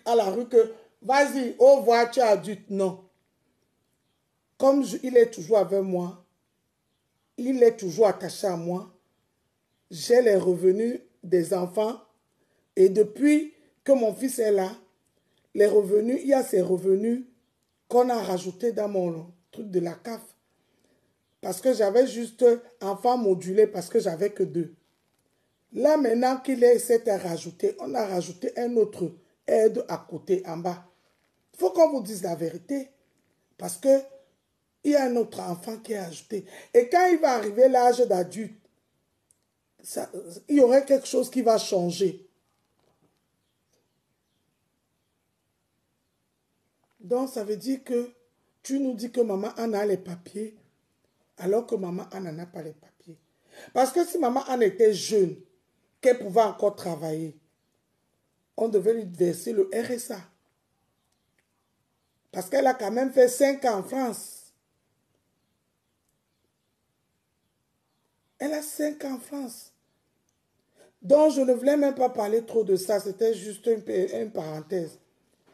à la rue que vas-y, au revoir, tu es adulte. Non. Comme il est toujours avec moi, il est toujours attaché à moi, j'ai les revenus des enfants et depuis que mon fils est là, les revenus, il y a ces revenus qu'on a rajoutés dans mon truc de la CAF. Parce que j'avais juste enfants modulés parce que j'avais que 2. Là, maintenant qu'il s'est rajouté, on a rajouté un autre aide à côté, en bas. Il faut qu'on vous dise la vérité. Parce que il y a un autre enfant qui est ajouté. Et quand il va arriver l'âge d'adulte, il y aurait quelque chose qui va changer. Donc, ça veut dire que tu nous dis que maman Anne a les papiers, alors que maman Anne n'a pas les papiers. Parce que si maman Anne était jeune, qu'elle pouvait encore travailler, on devait lui verser le RSA. Parce qu'elle a quand même fait 5 ans en France. Elle a 5 ans en France. Donc, je ne voulais même pas parler trop de ça. C'était juste une parenthèse.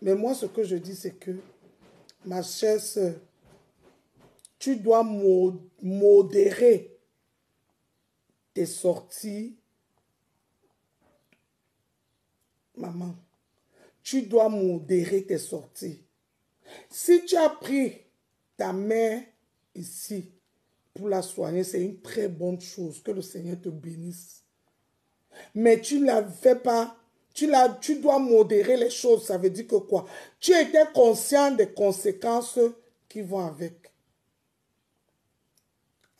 Mais moi, ce que je dis, c'est que, ma chère soeur, tu dois modérer tes sorties. Maman, tu dois modérer tes sorties. Si tu as pris ta mère ici pour la soigner, c'est une très bonne chose. Que le Seigneur te bénisse. Mais tu ne la fais pas. Tu dois modérer les choses. Ça veut dire que quoi? Tu étais conscient des conséquences qui vont avec.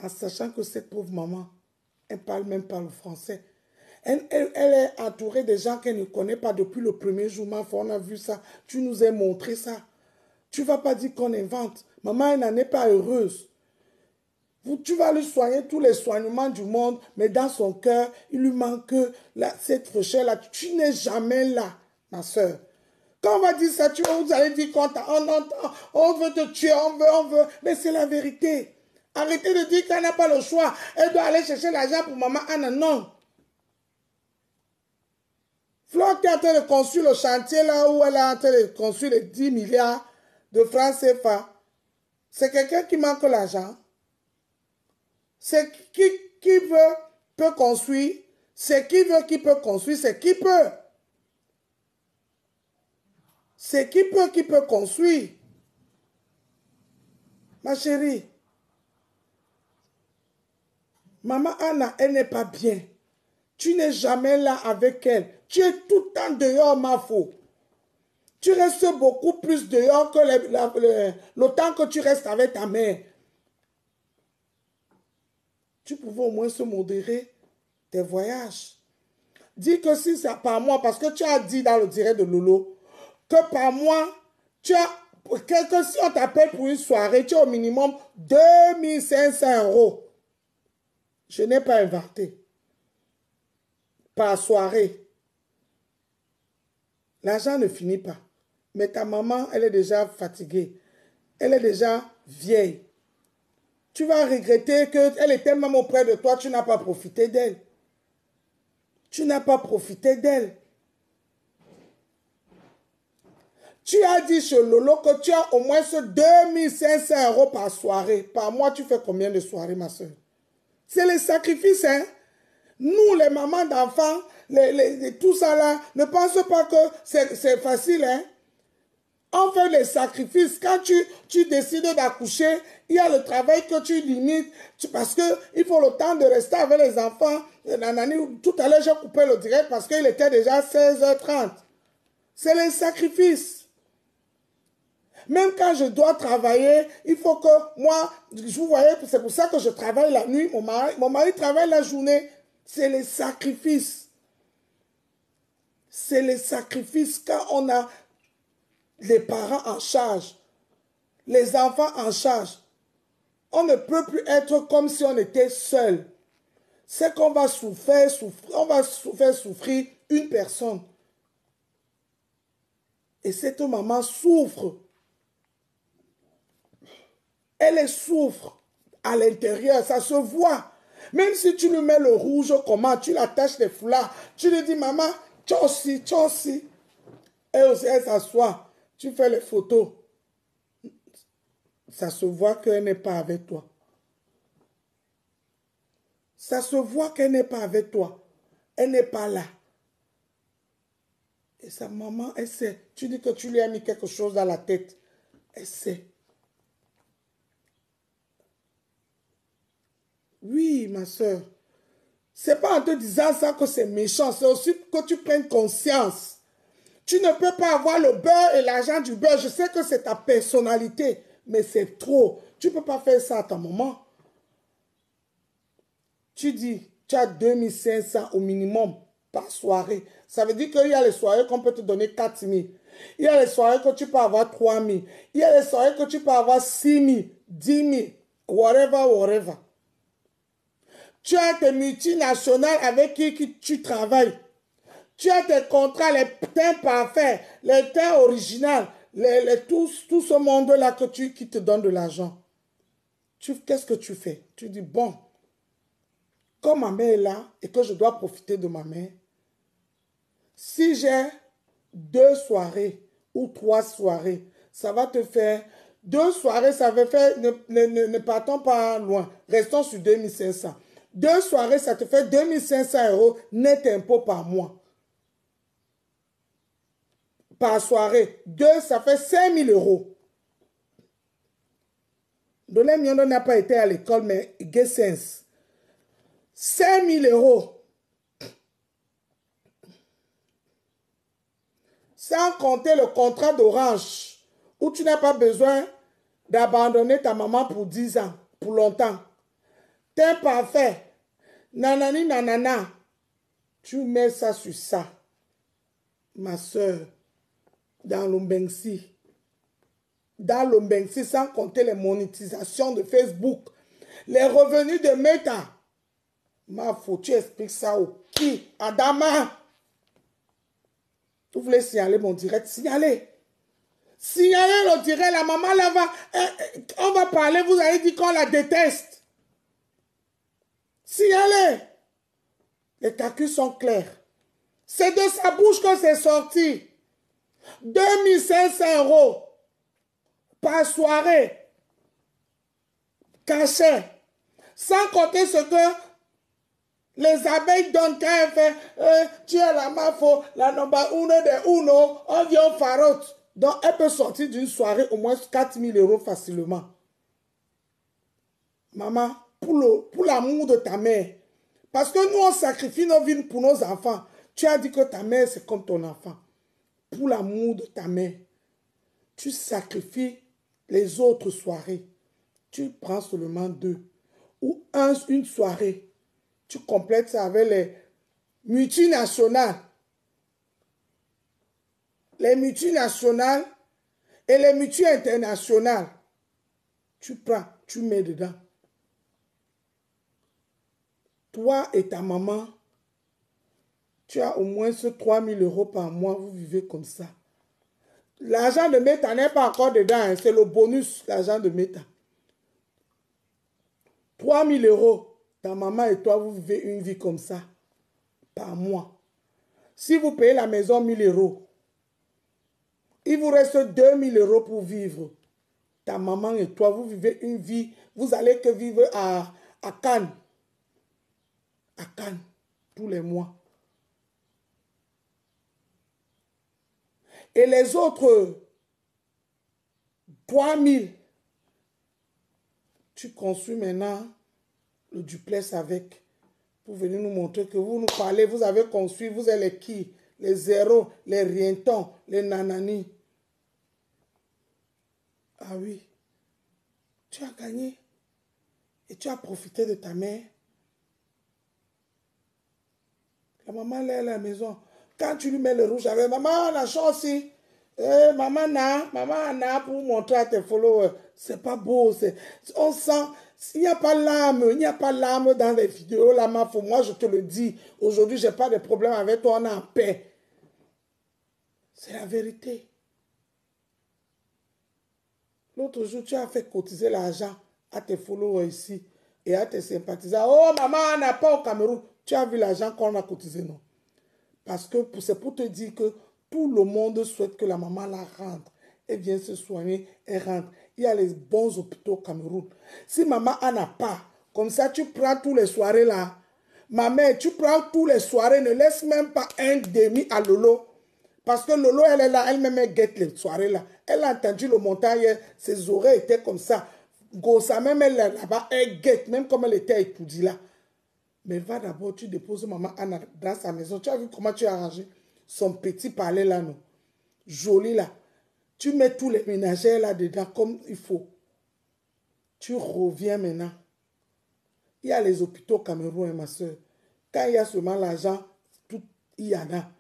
En sachant que cette pauvre maman, elle ne parle même pas le français. Elle est entourée de gens qu'elle ne connaît pas depuis le premier jour. Ma foi, on a vu ça. Tu nous as montré ça. Tu ne vas pas dire qu'on invente. Maman, elle n'en est pas heureuse. Tu vas lui soigner tous les soignements du monde, mais dans son cœur, il lui manque cette recherche-là. Tu n'es jamais là, ma soeur. Quand on va dire ça, vous allez dire on veut te tuer, on veut. Mais c'est la vérité. Arrêtez de dire qu'elle n'a pas le choix. Elle doit aller chercher l'argent pour maman Anna. Non. Flore qui est en train de construire le chantier là où elle est en train de construire les 10 milliards de francs CFA. C'est quelqu'un qui manque l'argent. C'est qui veut, peut construire. C'est qui veut, qui peut construire. C'est qui peut. C'est qui peut construire. Ma chérie. Maman Anna, elle n'est pas bien. Tu n'es jamais là avec elle. Tu es tout le temps dehors, ma faux. Tu restes beaucoup plus dehors que le temps que tu restes avec ta mère. Tu pouvais au moins se modérer tes voyages. Dis que si c'est par mois, parce que tu as dit dans le direct de Lolo, que par mois, tu as, que si on t'appelle pour une soirée, tu as au minimum 2500 €. Je n'ai pas inventé. Par soirée. L'argent ne finit pas. Mais ta maman, elle est déjà fatiguée. Elle est déjà vieille. Tu vas regretter qu'elle était même auprès de toi, tu n'as pas profité d'elle. Tu n'as pas profité d'elle. Tu as dit chez Lolo que tu as au moins ce 2500 € par soirée. Par mois, tu fais combien de soirées, ma soeur? C'est les sacrifices, hein? Nous, les mamans d'enfants, tout ça là, ne pense pas que c'est facile, hein? On fait les sacrifices. Quand tu décides d'accoucher, il y a le travail que tu limites parce qu'il faut le temps de rester avec les enfants. Tout à l'heure, j'ai coupé le direct parce qu'il était déjà 16h30. C'est les sacrifices. Même quand je dois travailler, il faut que moi, vous voyez, c'est pour ça que je travaille la nuit. Mon mari travaille la journée. C'est les sacrifices. C'est les sacrifices quand on a les parents en charge, les enfants en charge. On ne peut plus être comme si on était seul. C'est qu'on va on va faire souffrir une personne. Et cette maman souffre. Elle souffre à l'intérieur, ça se voit. Même si tu lui mets le rouge, comment, tu l'attaches les foulards, tu lui dis, maman, tu aussi. Elle aussi, elle s'assoit. Tu fais les photos. Ça se voit qu'elle n'est pas avec toi. Ça se voit qu'elle n'est pas avec toi. Elle n'est pas là. Et sa maman, elle sait. Tu dis que tu lui as mis quelque chose dans la tête. Elle sait. Oui, ma soeur. C'est pas en te disant ça que c'est méchant. C'est aussi que tu prennes conscience. Tu ne peux pas avoir le beurre et l'argent du beurre. Je sais que c'est ta personnalité, mais c'est trop. Tu ne peux pas faire ça à ta maman. Tu dis, tu as 2500 au minimum par soirée. Ça veut dire qu'il y a les soirées qu'on peut te donner 4000. Il y a les soirées que tu peux avoir 3000. Il y a les soirées que tu peux avoir 6000, 10 000, whatever. Tu as tes multinationales avec qui tu travailles. Tu as tes contrats, les teints parfaits, les teints originaux, tout ce monde-là qui te donne de l'argent. Qu'est-ce que tu fais? Tu dis, bon, comme ma mère est là et que je dois profiter de ma mère, si j'ai 2 soirées ou 3 soirées, ça va te faire... 2 soirées, ça va faire... Ne partons pas loin. Restons sur 2500. 2 soirées, ça te fait 2500 € net impôt par mois. Par soirée. 2, ça fait 5000 €. Dolé Miondo n'a pas été à l'école, mais get sense. 5000 €. Sans compter le contrat d'Orange, où tu n'as pas besoin d'abandonner ta maman pour 10 ans, pour longtemps. T'es parfait. Nanani, nanana. Tu mets ça sur ça. Ma soeur, dans l'Ombengsi. Dans l'Ombengsi, sans compter les monétisations de Facebook. Les revenus de Meta. Ma faut, tu expliques ça au qui? Adama. Vous voulez signaler mon direct? Signalez. Signalez le direct. La maman là va... on va parler, vous allez dire qu'on la déteste. Signalez. Les calculs sont clairs. C'est de sa bouche que c'est sorti. 2500 € par soirée. Cachet. Sans compter ce que les abeilles donnent quand elles font tu es la mafo, la nomba uno de uno, on vient au farote. Donc elle peut sortir d'une soirée au moins 4000 € facilement. Maman, pour l'amour de ta mère. Parce que nous, on sacrifie nos vies pour nos enfants. Tu as dit que ta mère, c'est comme ton enfant. Pour l'amour de ta mère, tu sacrifies les autres soirées. Tu prends seulement 2. Ou une soirée. Tu complètes ça avec les multinationales. Les multinationales et les multi internationales. Tu prends, tu mets dedans. Toi et ta maman, tu as au moins ce 3000 € par mois, vous vivez comme ça. L'argent de Meta n'est pas encore dedans, hein, c'est le bonus, l'argent de Meta. 3000 €, ta maman et toi, vous vivez une vie comme ça, par mois. Si vous payez la maison 1000 €, il vous reste 2000 € pour vivre. Ta maman et toi, vous vivez une vie, vous allez que vivre à Cannes. À Cannes, tous les mois. Et les autres 3000, tu construis maintenant le duplex avec. Pour venir nous montrer que vous nous parlez, vous avez construit, vous êtes les qui? Les zéros, les rientons, les nanani. Ah oui, tu as gagné. Et tu as profité de ta mère. La maman là à la maison. Quand tu lui mets le rouge avec maman, on a chance aussi. Maman n'a pour montrer à tes followers. C'est pas beau. On sent, il n'y a pas l'âme. Il n'y a pas l'âme dans les vidéos. Là, moi, je te le dis. Aujourd'hui, je n'ai pas de problème avec toi. On est en paix. C'est la vérité. L'autre jour, tu as fait cotiser l'argent à tes followers ici et à tes sympathisants. Oh, maman, on n'a pas au Cameroun. Tu as vu l'argent qu'on a cotisé, non? Parce que c'est pour te dire que Tout le monde souhaite que la maman la rentre. Elle vient se soigner, elle rentre. Il y a les bons hôpitaux au Cameroun. Si maman en a pas, comme ça tu prends tous les soirées là. Ma mère, tu prends tous les soirées, ne laisse même pas un demi à Lolo. Parce que Lolo, elle est là, elle-même, elle guette les soirées là. Elle a entendu le montant hier, ses oreilles étaient comme ça. Gossa, même elle est là-bas, elle guette, même comme elle était étourdie là. Mais va d'abord, tu déposes maman Anna dans sa maison. Tu as vu comment tu as arrangé son petit palais là, non? Joli là. Tu mets tous les ménagères là-dedans comme il faut. Tu reviens maintenant. Il y a les hôpitaux au Cameroun, hein, ma soeur. Quand il y a seulement l'argent, tout il y en a.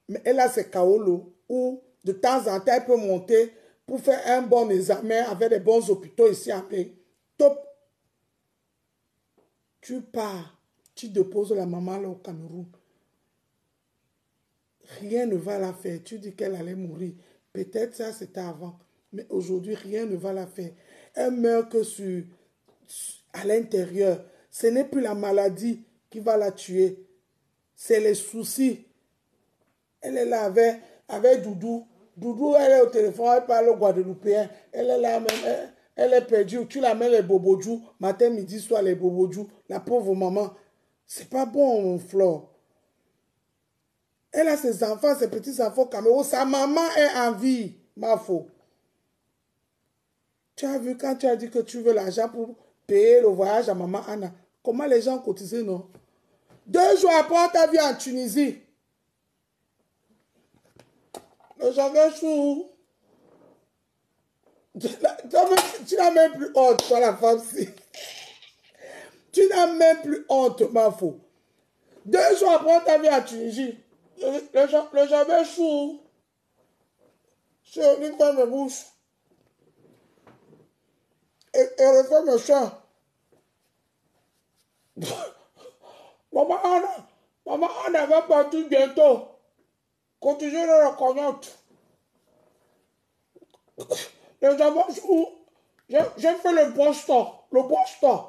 Mais elle a ses kaolo où de temps en temps, elle peut monter pour faire un bon examen avec des bons hôpitaux ici à Paris. Top. Tu pars, tu déposes la maman là au Cameroun. Rien ne va la faire. Tu dis qu'elle allait mourir. Peut-être ça c'était avant. Mais aujourd'hui, rien ne va la faire. Elle meurt que à l'intérieur. Ce n'est plus la maladie qui va la tuer. C'est les soucis. Elle est là avec Doudou. Doudou, elle est au téléphone, elle parle au Guadeloupéen. Elle est là même, elle est perdue. Tu la mets les bobojou, matin, midi, soir, les bobojou. La pauvre maman. C'est pas bon, mon Flore. Elle a ses enfants, ses petits-enfants au Cameroun. Sa maman est en vie, ma faux. Tu as vu quand tu as dit que tu veux l'argent pour payer le voyage à maman Anna. Comment les gens cotisaient, non? 2 jours après, tu as vu en Tunisie. Le janvier chou. Tu n'as même plus honte, toi la femme-ci. Tu n'as même plus honte, ma faux. 2 jours après, tu as vu en Tunisie. Le janvier chou. Je lui fais mes bouches. Et refait mes chants. Maman Anna va partir bientôt. Continuez de la connaître. Les amours où j'ai fait le Boston. Le Boston.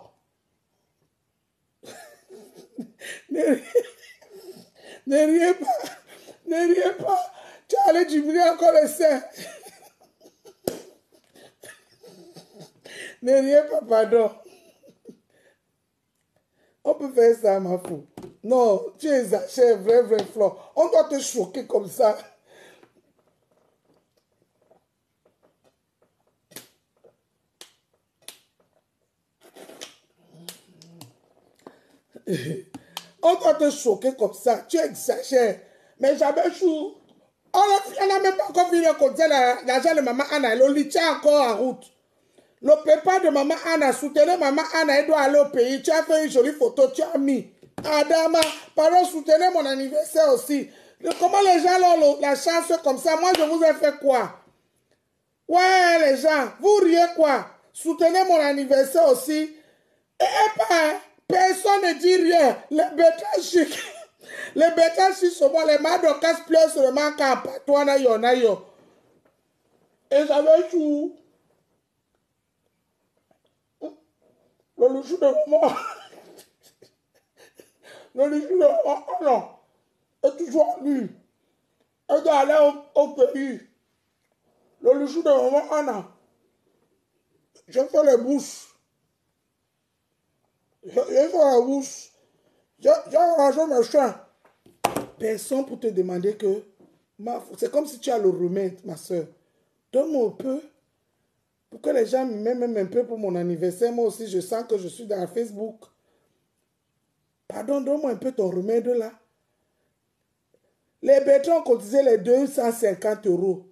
Ne riez pas. Ne riez pas. Tu es allé diminuer encore les seins. Ne riez pas, pardon. On peut faire ça, ma fou. Non, tu exagères, vrai Flore. On doit te choquer comme ça. On doit te choquer comme ça. Tu exagères. Mais j'avais chou. On n'a même pas encore fini de compter l'argent de maman Anna. Le lit tient encore en route. Le pépin de maman Anna, soutenez maman Anna, elle doit aller au pays. Tu as fait une jolie photo, tu as mis. Adama, pardon, soutenez mon anniversaire aussi. Comment les gens ont la chance comme ça? Moi, je vous ai fait quoi? Ouais, les gens, vous riez quoi? Soutenez mon anniversaire aussi. Et pas, personne ne dit rien. Les bêtas chics, les bêtas chics sont bons. Les madocas pleurent seulement quand toi, na yo. Et j'avais tout. Le jour de maman, le jour de maman, oh non, est toujours lui. Elle doit aller au pays. Le jour de maman Anna, je fais les bouches. Je fais la bouche. J'ai arrangé mes chiens. Personne pour te demander que... C'est comme si tu as le remède, ma soeur. Donne-moi un peu. Pour que les gens m'aiment même un peu pour mon anniversaire. Moi aussi, je sens que je suis dans Facebook. Pardon, donne-moi un peu ton remède là. Les bêtes ont cotisé les 250 €.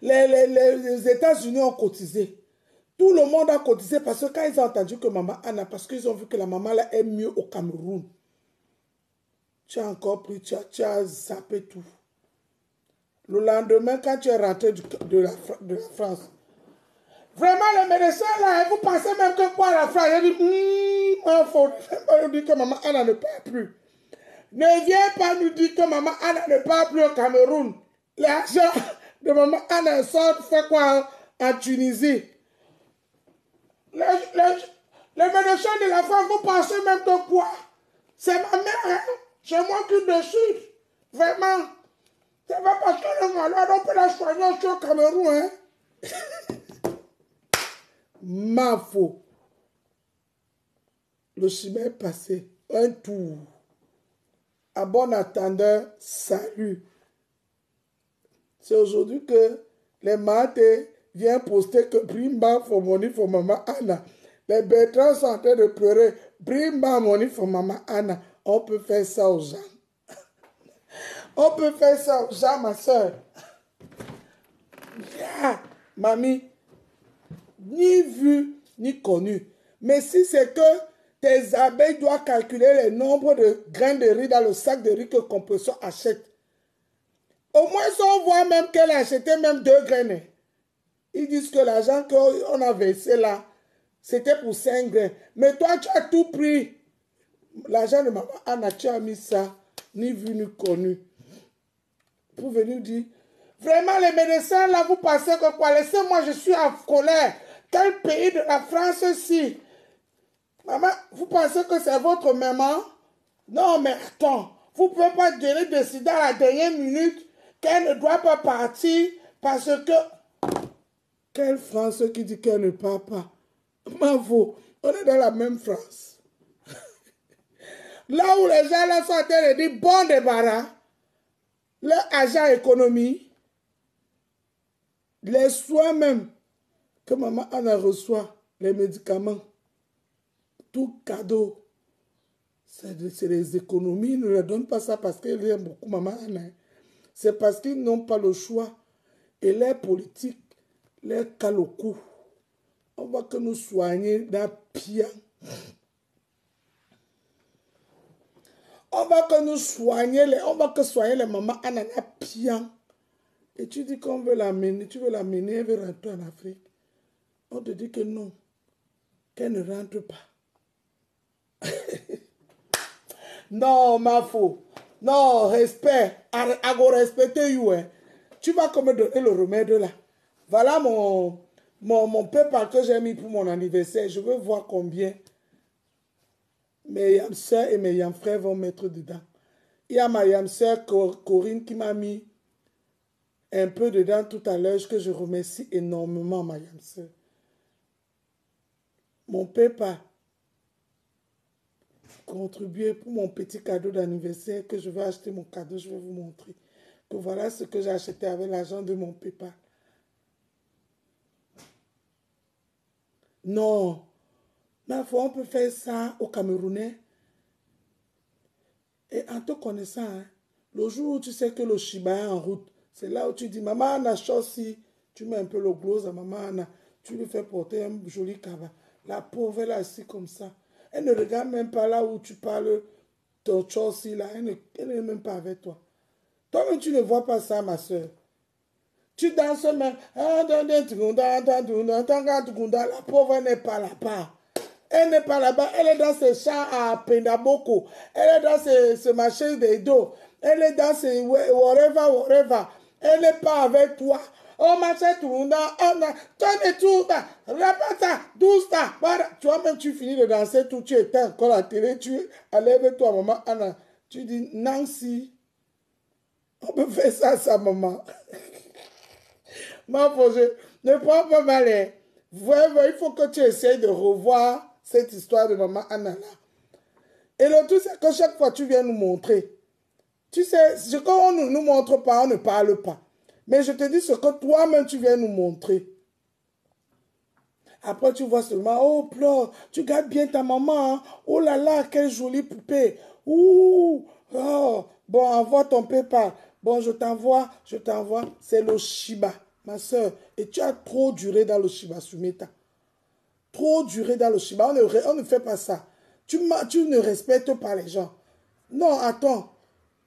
Les États-Unis ont cotisé. Tout le monde a cotisé parce que quand ils ont entendu que maman Anna, parce qu'ils ont vu que la maman là est mieux au Cameroun. Tu as encore pris, tu as zappé tout. Le lendemain, quand tu es rentré de la France, vraiment, les médecins là, vous pensez même que quoi la France? Je dis, il faut dire que maman Anna ne parle plus. Ne viens pas nous dire que maman Anna ne parle plus au Cameroun. L'argent de maman Anna sort fait quoi en Tunisie? Les médecins de la France, vous pensez même que quoi? C'est ma mère, hein? C'est moi qui décide. Vraiment. Ça va parce qu'on est malade, on peut la soigner aussi au Cameroun, hein. Ma faux. Le chemin est passé. Un tour. À bon attendeur, salut. C'est aujourd'hui que les matés viennent poster que bring back for money for Mama Anna. Les Bertrands sont en train de pleurer. Bring back money for Mama Anna. On peut faire ça aux gens. On peut faire ça aux gens, ma soeur. Yeah. Mamie, ni vu, ni connu. Mais si c'est que tes abeilles doivent calculer le nombre de grains de riz dans le sac de riz que Compression achète. Au moins, si on voit même qu'elle a acheté même 2 graines. Ils disent que l'argent qu'on a versé là, c'était pour 5 grains. Mais toi, tu as tout pris. L'argent de Maman Anna, tu as mis ça, ni vu, ni connu. Pour venir dire, vraiment, les médecins, là, vous pensez que quoi? Laissez-moi, je suis en colère. Quel pays de la France, ici? Maman, vous pensez que c'est votre maman? Non, mais attends. Vous ne pouvez pas décider à la dernière minute qu'elle ne doit pas partir parce que... Quelle France qui dit qu'elle ne part pas? Bravo, on est dans la même France. Là où les gens là sont en train de dire bon débarras, leur agent économie, les soins même que Maman Anna reçoit, les médicaments, tout cadeau, c'est les économies, ils ne leur donnent pas ça parce qu'ils aiment beaucoup Maman Anna. C'est parce qu'ils n'ont pas le choix. Et les politiques, les calocous, on va que nous soigner d'un pire. On va que nous soigner, on va que soigner les mamans Anna pire. Et tu dis qu'on veut l'amener, tu veux l'amener, elle veut rentrer en Afrique. On te dit que non, qu'elle ne rentre pas. Non, ma faux. Non, respect. I go respecter you. Hein. Tu vas comme me donner le remède là. Voilà mon PayPal que j'ai mis pour mon anniversaire. Je veux voir combien mes yam soeurs et mes yam frères vont mettre dedans. Il y a ma yam soeur Corinne qui m'a mis un peu dedans tout à l'heure, que je remercie énormément, ma yam soeur. Mon PayPal. Contribuer pour mon petit cadeau d'anniversaire que je vais acheter mon cadeau, je vais vous montrer. Que voilà ce que j'ai acheté avec l'argent de mon PayPal. Non. Mais on peut faire ça au Camerounais. Et en te connaissant, hein, le jour où tu sais que le Shiba est en route, c'est là où tu dis, Maman Anna, chossi, tu mets un peu le glose à Maman Anna, tu lui fais porter un joli cabas. La pauvre, elle est assise comme ça. Elle ne regarde même pas là où tu parles, ton chossi là, elle n'est même pas avec toi. Toi-même, tu ne vois pas ça, ma soeur. Tu danses même, la pauvre, elle n'est pas là-bas. Elle n'est pas là-bas, elle est dans ses champs à Pendaboko. Elle est dans ce marché des dos. Elle est dans ses whatever. Elle n'est pas avec toi. Oh, marché tout, tourne tout, rapata, douce-ta. Tu vois, même tu finis de danser tout, tu éteins encore la télé, tu allèves toi, maman Anna. Tu dis, Nancy, on peut faire ça à sa maman. Ma fausse, ne prends pas mal. Il faut que tu essayes de revoir cette histoire de maman Anna là. Et le tout, c'est que chaque fois tu viens nous montrer. Tu sais, ce qu'on ne nous montre pas, on ne parle pas. Mais je te dis ce que toi-même tu viens nous montrer. Après tu vois seulement, oh pleure, tu gardes bien ta maman. Hein? Oh là là, quelle jolie poupée. Ouh, oh, bon, envoie ton PayPal. Bon, je t'envoie. C'est le Shiba, ma soeur. Et tu as trop duré dans le Shiba, Sumeta. Trop duré dans le Shiba. On ne fait pas ça. Tu ne respectes pas les gens. Non, attends.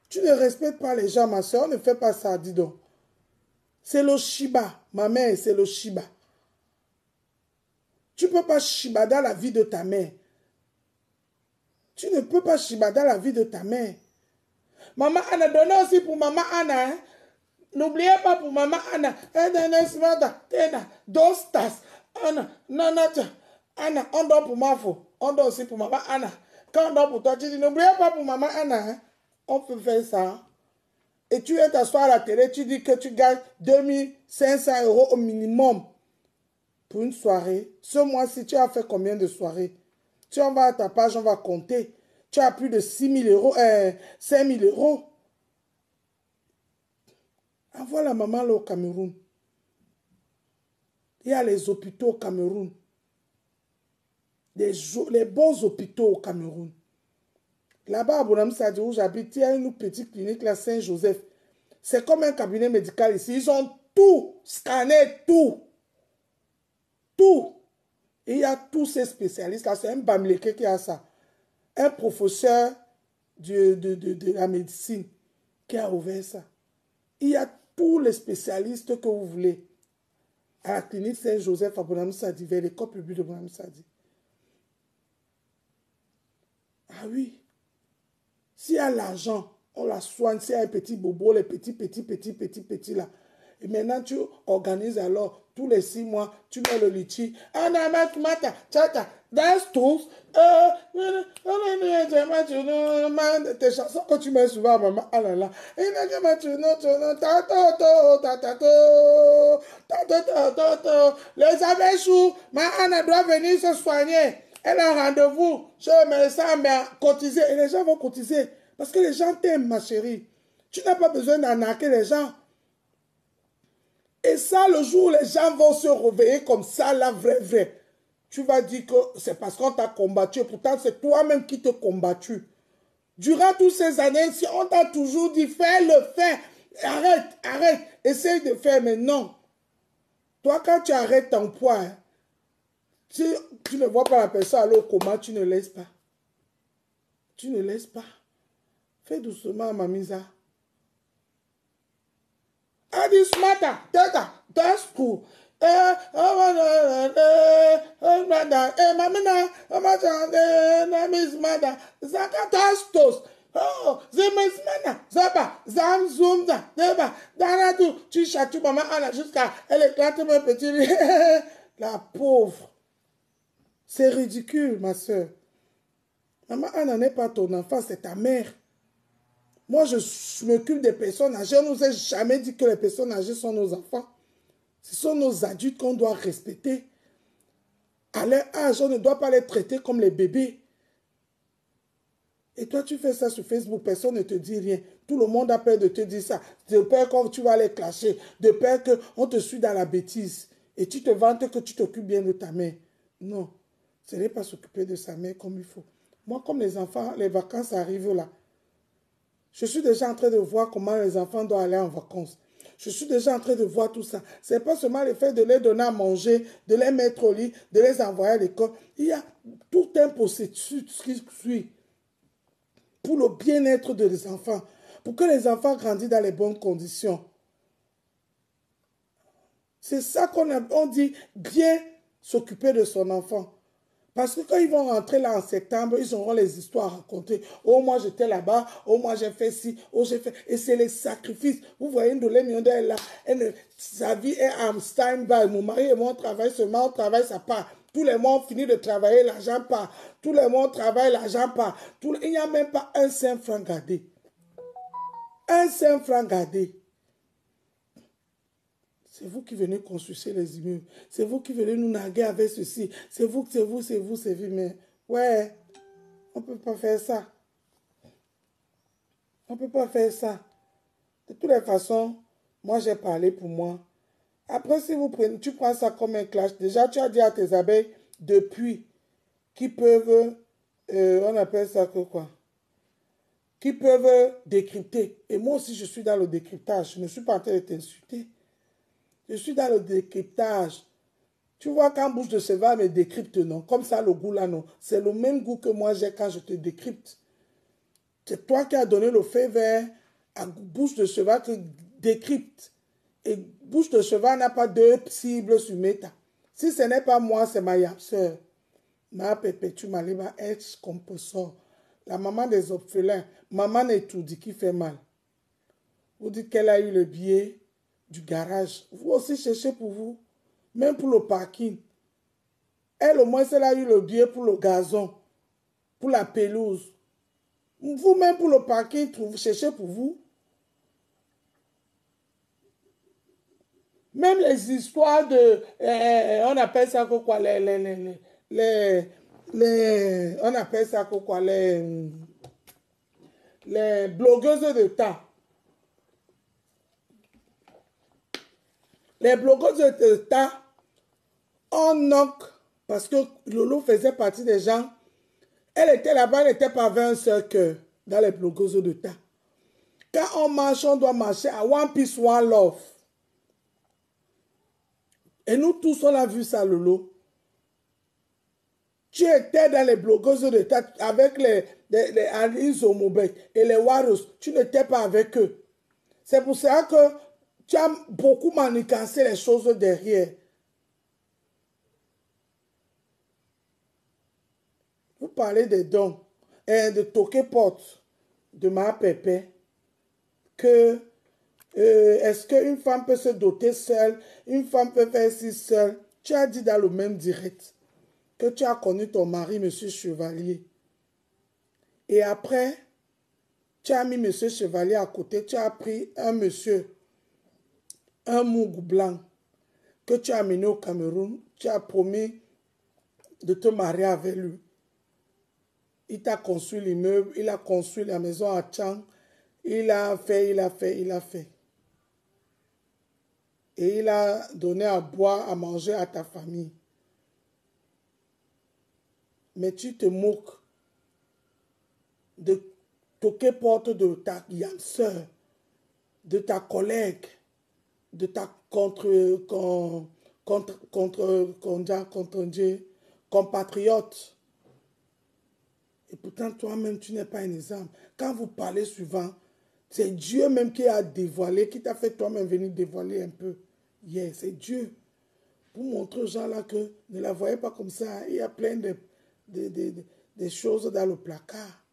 Tu ne respectes pas les gens, ma soeur. On ne fait pas ça, dis donc. C'est le Shiba. Ma mère, c'est le Shiba. Tu ne peux pas Shiba dans la vie de ta mère. Tu ne peux pas Shiba dans la vie de ta mère. Maman Anna, donnez aussi pour Maman Anna. Hein? N'oubliez pas pour Maman Anna. Dostas. Anna, Anna, on donne pour ma faux. On donne aussi pour Maman Anna. Quand on donne pour toi, tu dis, n'oubliez pas pour Maman Anna. Hein? On peut faire ça. Et tu viens t'asseoir à la télé, tu dis que tu gagnes 2500 euros au minimum pour une soirée. Ce mois-ci, tu as fait combien de soirées? Tu en vas à ta page, on va compter. Tu as plus de 6 000 euros, 5 000 euros. Envoie la maman là au Cameroun. Il y a les hôpitaux au Cameroun. Les bons hôpitaux au Cameroun. Là-bas, à Bonham Sadi, où j'habite, il y a une petite clinique, la Saint-Joseph. C'est comme un cabinet médical ici. Ils ont tout scanné, tout. Tout. Et il y a tous ces spécialistes-là. C'est un Bamileke qui a ça. Un professeur de la médecine qui a ouvert ça. Il y a tous les spécialistes que vous voulez. À la clinique Saint-Joseph à Bonham Sadi, vers l'école publique de Bonham Sadi. Ah oui. S'il y a l'argent, on la soigne. S'il y a un petit bobo, les petits là. Et maintenant, tu organises alors, tous les 6 mois, tu mets le litchi. Tes chansons que tu mets souvent à maman. Ah là là. Les abeilles, ma Anna doit venir se soigner. Elle a un rendez-vous chez le médecin, mais cotiser. Et les gens vont cotiser. Parce que les gens t'aiment, ma chérie. Tu n'as pas besoin d'arnaquer les gens. Et ça, le jour où les gens vont se réveiller comme ça, là, vrai. Tu vas dire que c'est parce qu'on t'a combattu. Pourtant, c'est toi-même qui t'es combattu. Durant toutes ces années, si on t'a toujours dit, fais-le, fais. Arrête. Essaye de faire, mais non. Toi, quand tu arrêtes ton poids, hein, si tu ne vois pas la personne aller au coma, tu ne laisses pas. Tu ne laisses pas. Fais doucement, Mamisa. Adi smata, that's cool. Mamina, Zaka tastos. Oh, Zemesmana, Zaba, Zam Zumza, Deba, Danadu, tu château maman Anna jusqu'à elle éclate mon petit. La pauvre. C'est ridicule, ma soeur. Maman Anna n'est pas ton enfant, c'est ta mère. Moi, je m'occupe des personnes âgées. On ne nous a jamais dit que les personnes âgées sont nos enfants. Ce sont nos adultes qu'on doit respecter. À leur âge, on ne doit pas les traiter comme les bébés. Et toi, tu fais ça sur Facebook, personne ne te dit rien. Tout le monde a peur de te dire ça. De peur que tu vas les clasher. De peur qu'on te suit dans la bêtise. Et tu te vantes que tu t'occupes bien de ta mère. Non, ce n'est pas s'occuper de sa mère comme il faut. Moi, comme les enfants, les vacances arrivent là. Je suis déjà en train de voir comment les enfants doivent aller en vacances. Je suis déjà en train de voir tout ça. Ce n'est pas seulement le fait de les donner à manger, de les mettre au lit, de les envoyer à l'école. Il y a tout un processus qui suit pour le bien-être des enfants, pour que les enfants grandissent dans les bonnes conditions. C'est ça qu'on dit, bien s'occuper de son enfant. Parce que quand ils vont rentrer là en septembre, ils auront les histoires à raconter. Oh, moi j'étais là-bas. Oh, moi j'ai fait ci. Oh, j'ai fait. Et c'est les sacrifices. Vous voyez, une de les millions d'elle là. Sa vie est en stand-by. Mon mari et moi, on travaille seulement, on travaille, ça part. Tous les mois, on finit de travailler, l'argent part. Tous les mois, on travaille, l'argent part. Il n'y a même pas un 5 francs gardé. Un 5 francs gardé. C'est vous qui venez construire les immeubles. C'est vous qui venez nous narguer avec ceci. C'est vous. Mais ouais, on ne peut pas faire ça. On ne peut pas faire ça. De toutes les façons, moi j'ai parlé pour moi. Après, si tu prends ça comme un clash, déjà tu as dit à tes abeilles depuis qui peuvent, on appelle ça que quoi? Qui peuvent décrypter. Et moi aussi je suis dans le décryptage. Je ne suis pas en train de t'insulter. Je suis dans le décryptage. Tu vois, quand bouche de cheval me décrypte, non. Comme ça, le goût là, non. C'est le même goût que moi j'ai quand je te décrypte. C'est toi qui as donné le feu vert à bouche de cheval qui décrypte. Et bouche de cheval n'a pas deux cibles sur Meta. Si ce n'est pas moi, c'est ma yapseur. Ma perpétue maliba ex composor. La maman des orphelins. Maman Netoudi qui fait mal. Vous dites qu'elle a eu le billet du garage. Vous aussi cherchez pour vous. Même pour le parking. Elle, au moins, elle a eu le billet pour le gazon. Pour la pelouse. Vous-même, pour le parking, cherchez pour vous. Même les histoires de... on appelle ça quoi? On appelle ça quoi? Les blogueuses de temps. Les blogueuses de temps, on knock, parce que Lolo faisait partie des gens. Elle était là-bas, elle n'était pas avec un seul cœur dans les blogueuses de temps. Quand on marche, on doit marcher à One Peace, One Love. Et nous tous, on a vu ça, Lolo. Tu étais dans les blogueuses de temps avec les Alice Omobek et les Warriors. Tu n'étais pas avec eux. C'est pour ça que tu as beaucoup manigancé les choses derrière. Vous parlez des dons et de toquer porte de ma pépé. Que est-ce qu'une femme peut se doter seule? Une femme peut faire si seule? Tu as dit dans le même direct que tu as connu ton mari, monsieur Chevalier. Et après, tu as mis monsieur Chevalier à côté. Tu as pris un monsieur, un mougou blanc, que tu as amené au Cameroun. Tu as promis de te marier avec lui. Il t'a construit l'immeuble, il a construit la maison à Tchang. Il a fait. Et il a donné à boire, à manger à ta famille. Mais tu te moques de toquer porte de ta sœur, de ta collègue, de ta compatriote. Et pourtant, toi-même, tu n'es pas un exemple. Quand vous parlez souvent, c'est Dieu même qui a dévoilé, qui t'a fait toi-même venir dévoiler un peu. Yeah, c'est Dieu. Pour montrer aux gens là que ne la voyez pas comme ça. Il y a plein de choses dans le placard.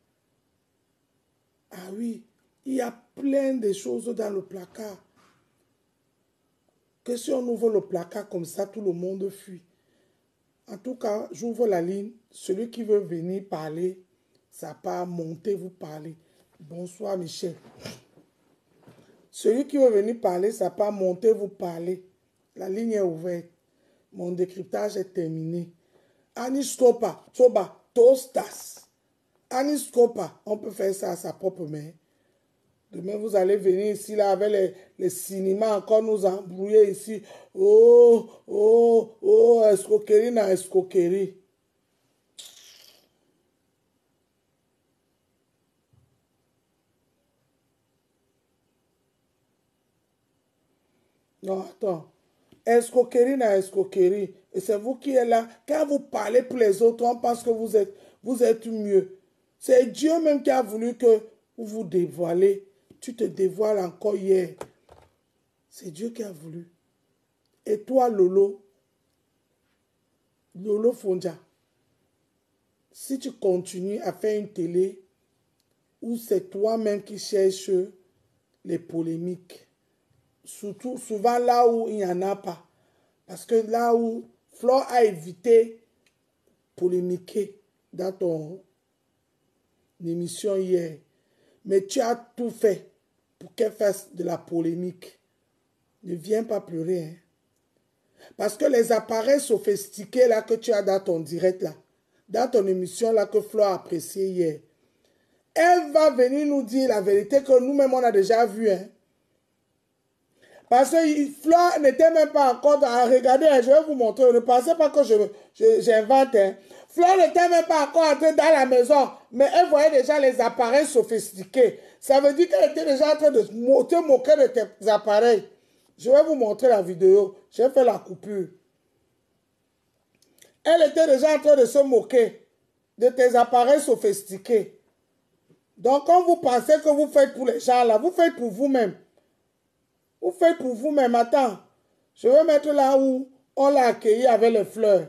Ah oui, il y a plein de choses dans le placard. Que si on ouvre le placard comme ça, tout le monde fuit. En tout cas, j'ouvre la ligne. Celui qui veut venir parler, ça part monter, vous parler. Bonsoir Michel. Celui qui veut venir parler, ça part monter, vous parler. La ligne est ouverte. Mon décryptage est terminé. Aniskopa, Toba, Tostas. Aniskopa, on peut faire ça à sa propre main. Demain, vous allez venir ici, là, avec les cinémas, encore nous embrouiller ici. Escroquerie na escroquerie. Non, attends. Escroquerie na escroquerie. Et c'est vous qui êtes là. Quand vous parlez pour les autres, on pense que vous êtes mieux. C'est Dieu même qui a voulu que vous vous dévoilez. Tu te dévoiles encore hier. C'est Dieu qui a voulu. Et toi, Lolo Fondia, si tu continues à faire une télé où c'est toi-même qui cherches les polémiques, surtout souvent là où il n'y en a pas, parce que là où Flore a évité polémiquer dans ton émission hier, mais tu as tout fait pour qu'elle fasse de la polémique. Ne viens pas pleurer, hein. Parce que les appareils sophistiqués là que tu as dans ton direct là, dans ton émission là que Flore a apprécié hier, elle va venir nous dire la vérité que nous-mêmes on a déjà vu, hein. Parce que Flore n'était même pas encore dans... Regardez, je vais vous montrer. Ne pensez pas que j'invente, hein. Flore n'était même pas encore entrée dans la maison, mais elle voyait déjà les appareils sophistiqués. Ça veut dire qu'elle était déjà en train de te moquer de tes appareils. Je vais vous montrer la vidéo. J'ai fait la coupure. Elle était déjà en train de se moquer de tes appareils sophistiqués. Donc, quand vous pensez que vous faites pour les gens là, vous faites pour vous-même. Vous faites pour vous-même. Attends, je vais mettre là où on l'a accueilli avec les fleurs.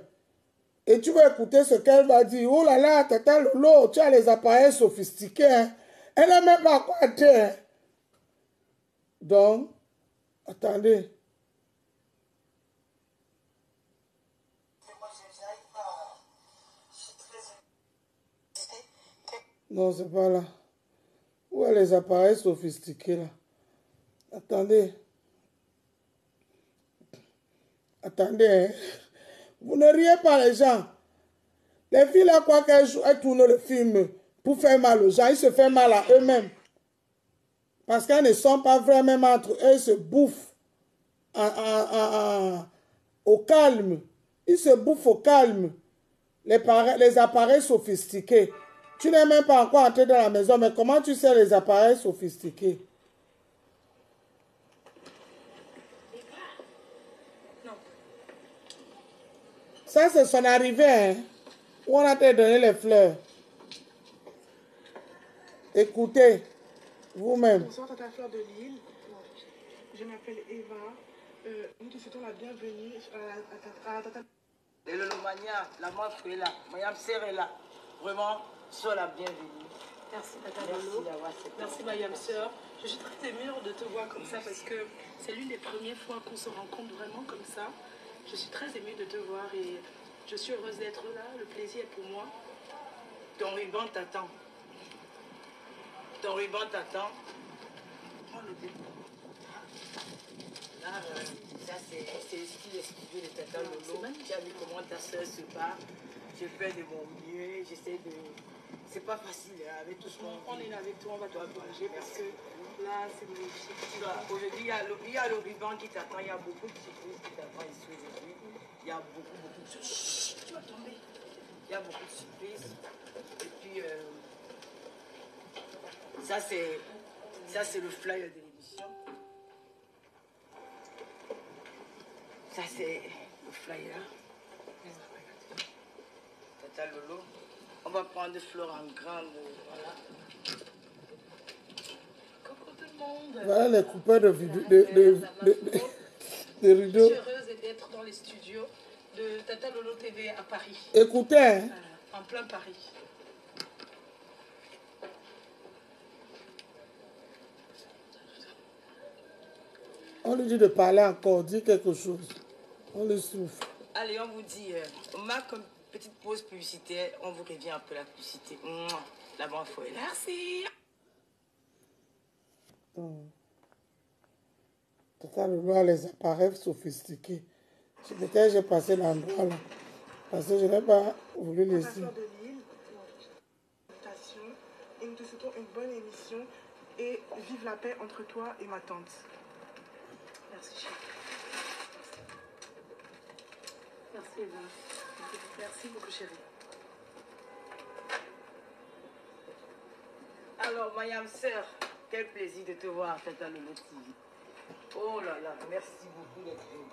Et tu vas écouter ce qu'elle va dire. Oh là là, tata Lolo, tu as les appareils sophistiqués, hein. Elle n'a même pas quoi dire, hein. Donc, attendez. Non, c'est pas là. Où est les appareils sophistiqués là? Attendez. Attendez, hein. Vous ne riez pas les gens. Les filles là, quoi qu'elles tournent le film pour faire mal aux gens, ils se font mal à eux-mêmes. Parce qu'elles ne sont pas vraiment entre eux, elles se bouffent au calme. Ils se bouffent au calme. Les appareils sophistiqués. Tu n'es même pas encore entré dans la maison, mais comment tu sais les appareils sophistiqués? Ça, c'est son arrivée, hein, où on a te donné les fleurs. Écoutez, vous-même. Bonsoir, Tata Fleur de Lille. Je m'appelle Eva. Nous te souhaitons la bienvenue à Tata. Et le Lomania, la meuf est là, Mayam Ser est là. Vraiment, sois la bienvenue. Merci Tata Lolo. Merci Mayam Sœur. Je suis très émue de te voir comme ça parce que c'est l'une des premières fois qu'on se rencontre vraiment comme ça. Je suis très émue de te voir et je suis heureuse d'être là. Le plaisir est pour moi. Ton ruban t'attend. Ton ruban t'attend. Prends le début. Là, ça c'est le style studio de Tata Lolo. Tu as vu comment ta soeur se bat. Je fais de mon mieux. J'essaie de... C'est pas facile hein, avec tout ce monde. On est là avec toi, on va t'encourager parce que là c'est magnifique. Aujourd'hui, il y a le ruban qui t'attend. Il y a beaucoup de surprises qui t'attendent ici aujourd'hui. Il y a beaucoup de surprises. Tu vas tomber. Il y a beaucoup de surprises. Et puis, ça c'est le flyer de l'émission. Ça c'est le flyer. Tata Lolo. On va prendre des fleurs en grande. Voilà. Coucou tout le monde. Voilà les coupeurs de rideaux. Je suis heureuse d'être dans les studios de Tata Lolo TV à Paris. Écoutez, hein. En plein Paris. On lui dit de parler encore, dire quelque chose. On le souffle. Allez, on vous dit, on marque une petite pause publicitaire. On vous revient après la publicité. La bonne fois. Merci. Tata Lolo a les appareils sophistiqués. Peut-être j'ai passé l'endroit là. Parce que je n'ai pas voulu Tata laisser. Fleur de Lille. Et nous te souhaitons une bonne émission et vive la paix entre toi et ma tante. Merci chérie. Merci Eva. Merci beaucoup chérie. Alors, Mayam Sœur, quel plaisir de te voir, Tata Lolo TV. Oh là là, merci beaucoup d'être venu.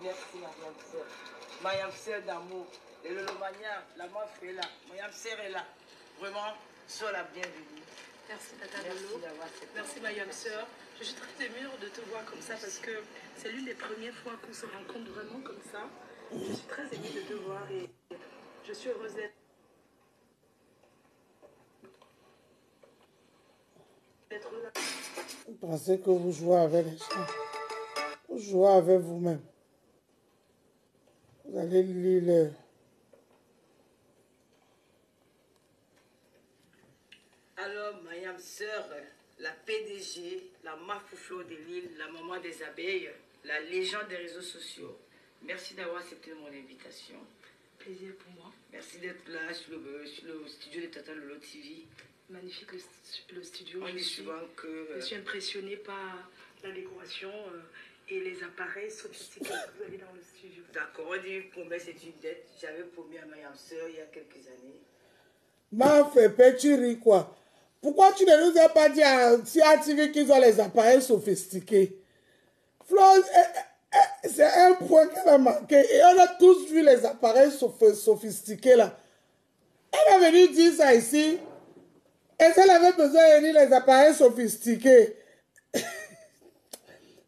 Merci, Mayam Sœur. Mayam Sœur d'amour. Et le Lomania, la meuf est là. Mayam Sœur est là. Vraiment, sois la bienvenue. Merci Tata Lolo. Merci Mayam Sœur. Je suis très émue de te voir comme ça parce que c'est l'une des premières fois qu'on se rencontre vraiment comme ça. Je suis très émue de te voir et je suis heureuse d'être là. Vous pensez que vous jouez avec les gens. Vous jouez avec vous-même. Vous allez lire Alors, Mayam Sœur, la PDG, la Mafouflo de Lille, la maman des abeilles, la légende des réseaux sociaux. Merci d'avoir accepté mon invitation. Plaisir pour moi. Merci d'être là sur le studio de Tata Lolo TV. Magnifique le studio. On dit souvent que... Je suis impressionnée par la décoration et les appareils sophistiqués que vous avez dans le studio. D'accord, on dit promesse c'est une dette. J'avais promis à Mayam Sœur il y a quelques années. m'a fait petit riz quoi. Pourquoi tu ne nous as pas dit à TV qu'ils ont les appareils sophistiqués? Flo, c'est un point qu'elle a manqué. Et on a tous vu les appareils sophistiqués là. Elle est venue dire ça ici. Et elle avait besoin de dire les appareils sophistiqués.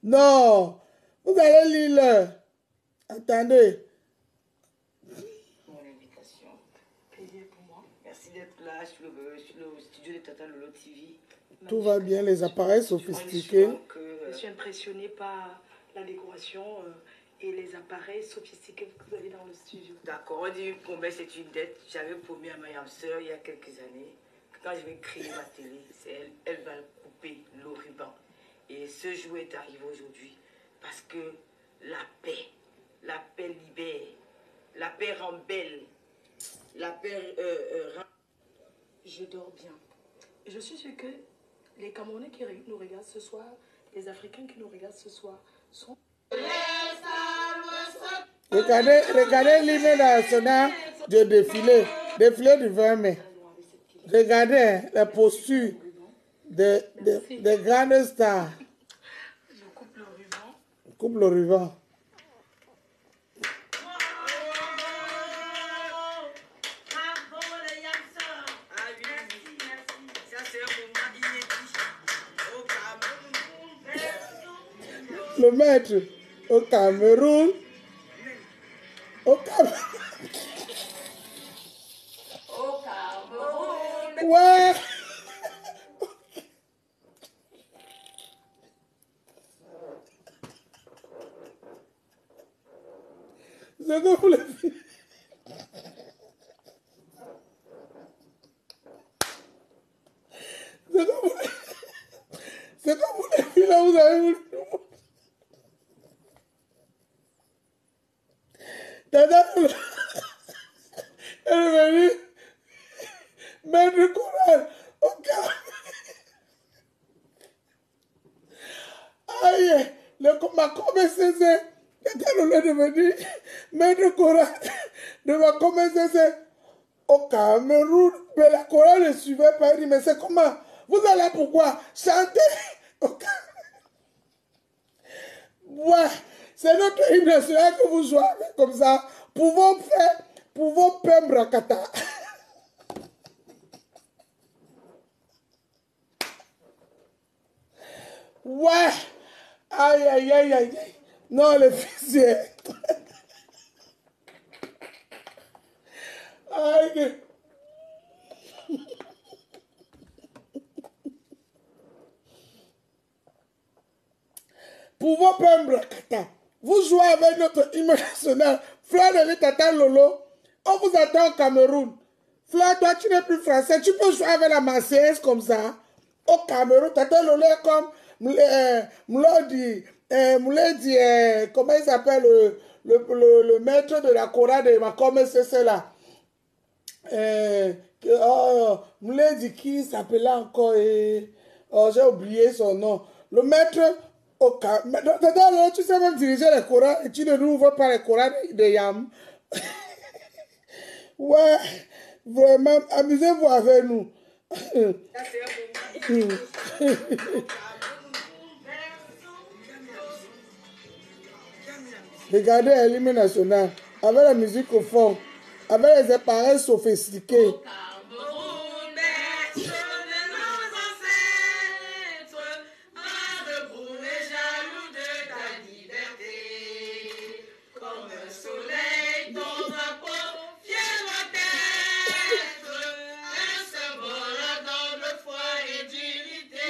Non. Vous allez lire là. Attendez. Mon invitation. Plaisir pour moi. Merci d'être là sur le studio de Tata Lolo TV. Tout va bien, les appareils sophistiqués. Je suis impressionnée par la décoration et les appareils sophistiqués que vous avez dans le studio. D'accord, on dit promesse c'est une dette. J'avais promis à Mayam Sœur il y a quelques années que quand je vais créer ma télé, c'est elle va couper le ruban. Et ce jour est arrivé aujourd'hui parce que la paix vraiment belle. La paire... Je dors bien. Je suis sûre que les Camerounais qui nous regardent ce soir, les Africains qui nous regardent ce soir, sont... Regardez l'hymne national de défilé du 20 mai. Regardez la posture des grandes stars. Je coupe le ruban. Coupe le ruban. Le maître au Cameroun. Au Cameroun. Ouais. C'est que vous les filles. C'est comme vous les filles là, vous avez voulu. Elle est venue mettre le courage au cœur. Aïe, ma commissaire, était le devenu mettre le courage de ma commissaire au Cameroun. Mais la chorale ne suivait pas. Elle dit, mais c'est comment? Vous allez pourquoi? Chanter au Cameroun. Ouais, c'est notre hymne national que vous jouez avec comme ça. Pouvons faire bracata. Ouais. Aïe, aïe, aïe, aïe. Non, les fils. Aïe. Pouvons faire bracata. Vous jouez avec notre hymne national. Fleur de Tata Lolo. On vous attend au Cameroun. Fleur, toi, tu n'es plus français. Tu peux jouer avec la Marseillaise comme ça. Au Cameroun, Tata Lolo est comme comment il s'appelle le maître de la chorale de Macomé, c'est cela. Mouledi qui s'appelait encore j'ai oublié son nom. Le maître au Cameroun. Tu sais même diriger les chorales et tu ne nous ouvres pas les chorales de Yam. Ouais, vraiment, amusez-vous avec nous. Regardez l'hymne national, avec la musique au fond, avec les appareils sophistiqués.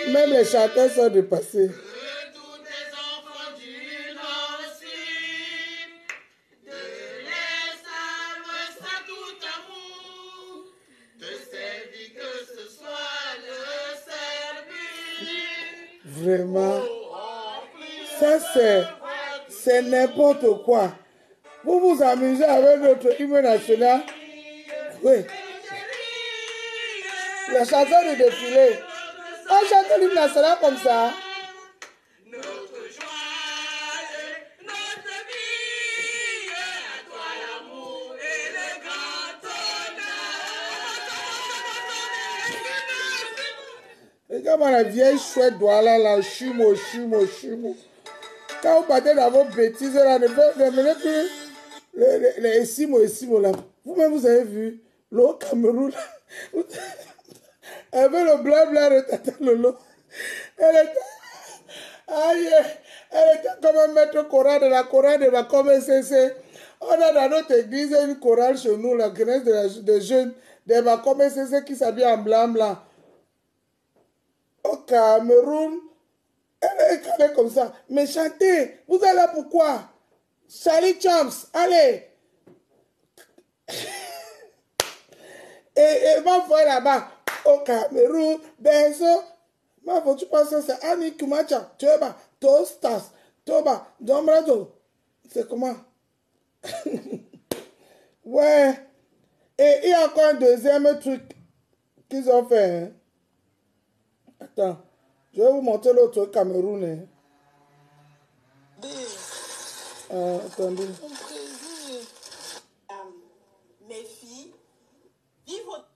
Même les chanteurs sont dépassés. Vraiment, ça c'est n'importe quoi. Vous vous amusez avec notre hymne national. Oui. La chanson de défilé. On chante l'hymne national comme ça. Notre joie, notre vie, à toi l'amour et le grand honneur. Regarde la vieille chouette doit là, chumo. Quand vous partez dans vos bêtises, là, ne venez plus les Essimo là. Vous-même, vous avez vu le Cameroun. Elle veut le blabla de Tata Lolo. Elle était comme un maître chorale de la chorale de la COMECC. On a dans notre église une chorale chez nous, la jeunesse des jeunes de la COMECC qui s'habille en blanc. Au Cameroun, elle est comme ça. Mais chantez, vous allez là pourquoi? Charlie Champs, allez. Et va voir là-bas. Au Cameroun, Benzo. Ma faut tu penses que c'est Annie Kumacha, Toba, Tostas, Toba, Dombrado. C'est comment? Ouais. Et il y a encore un deuxième truc qu'ils ont fait. Hein. Attends. Je vais vous montrer l'autre Cameroun. Hein. Attendez. Mes filles, vivre.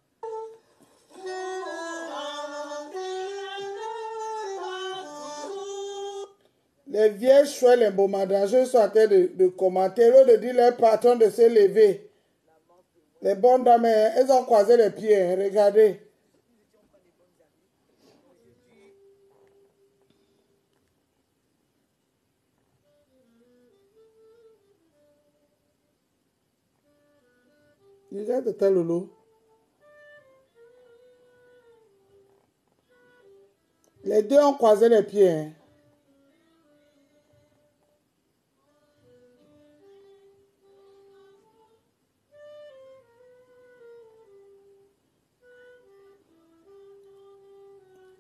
Les vieilles chouettes, les bombardages sont en train de commenter, de dire leur patron de se lever. Les bonnes dames, elles ont croisé les pieds, hein, regardez. Regarde ta Lolo. Les deux ont croisé les pieds. Hein.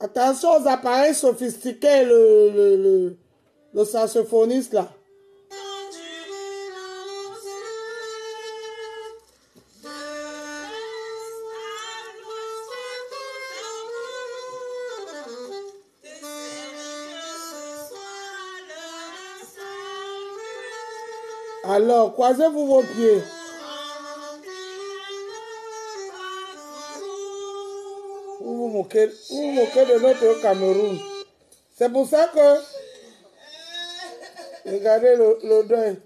Attention aux appareils sophistiqués, le saxophoniste là. Alors, croisez-vous vos pieds. Vous vous moquez de notre Cameroun. C'est pour ça que... Regardez le deuil.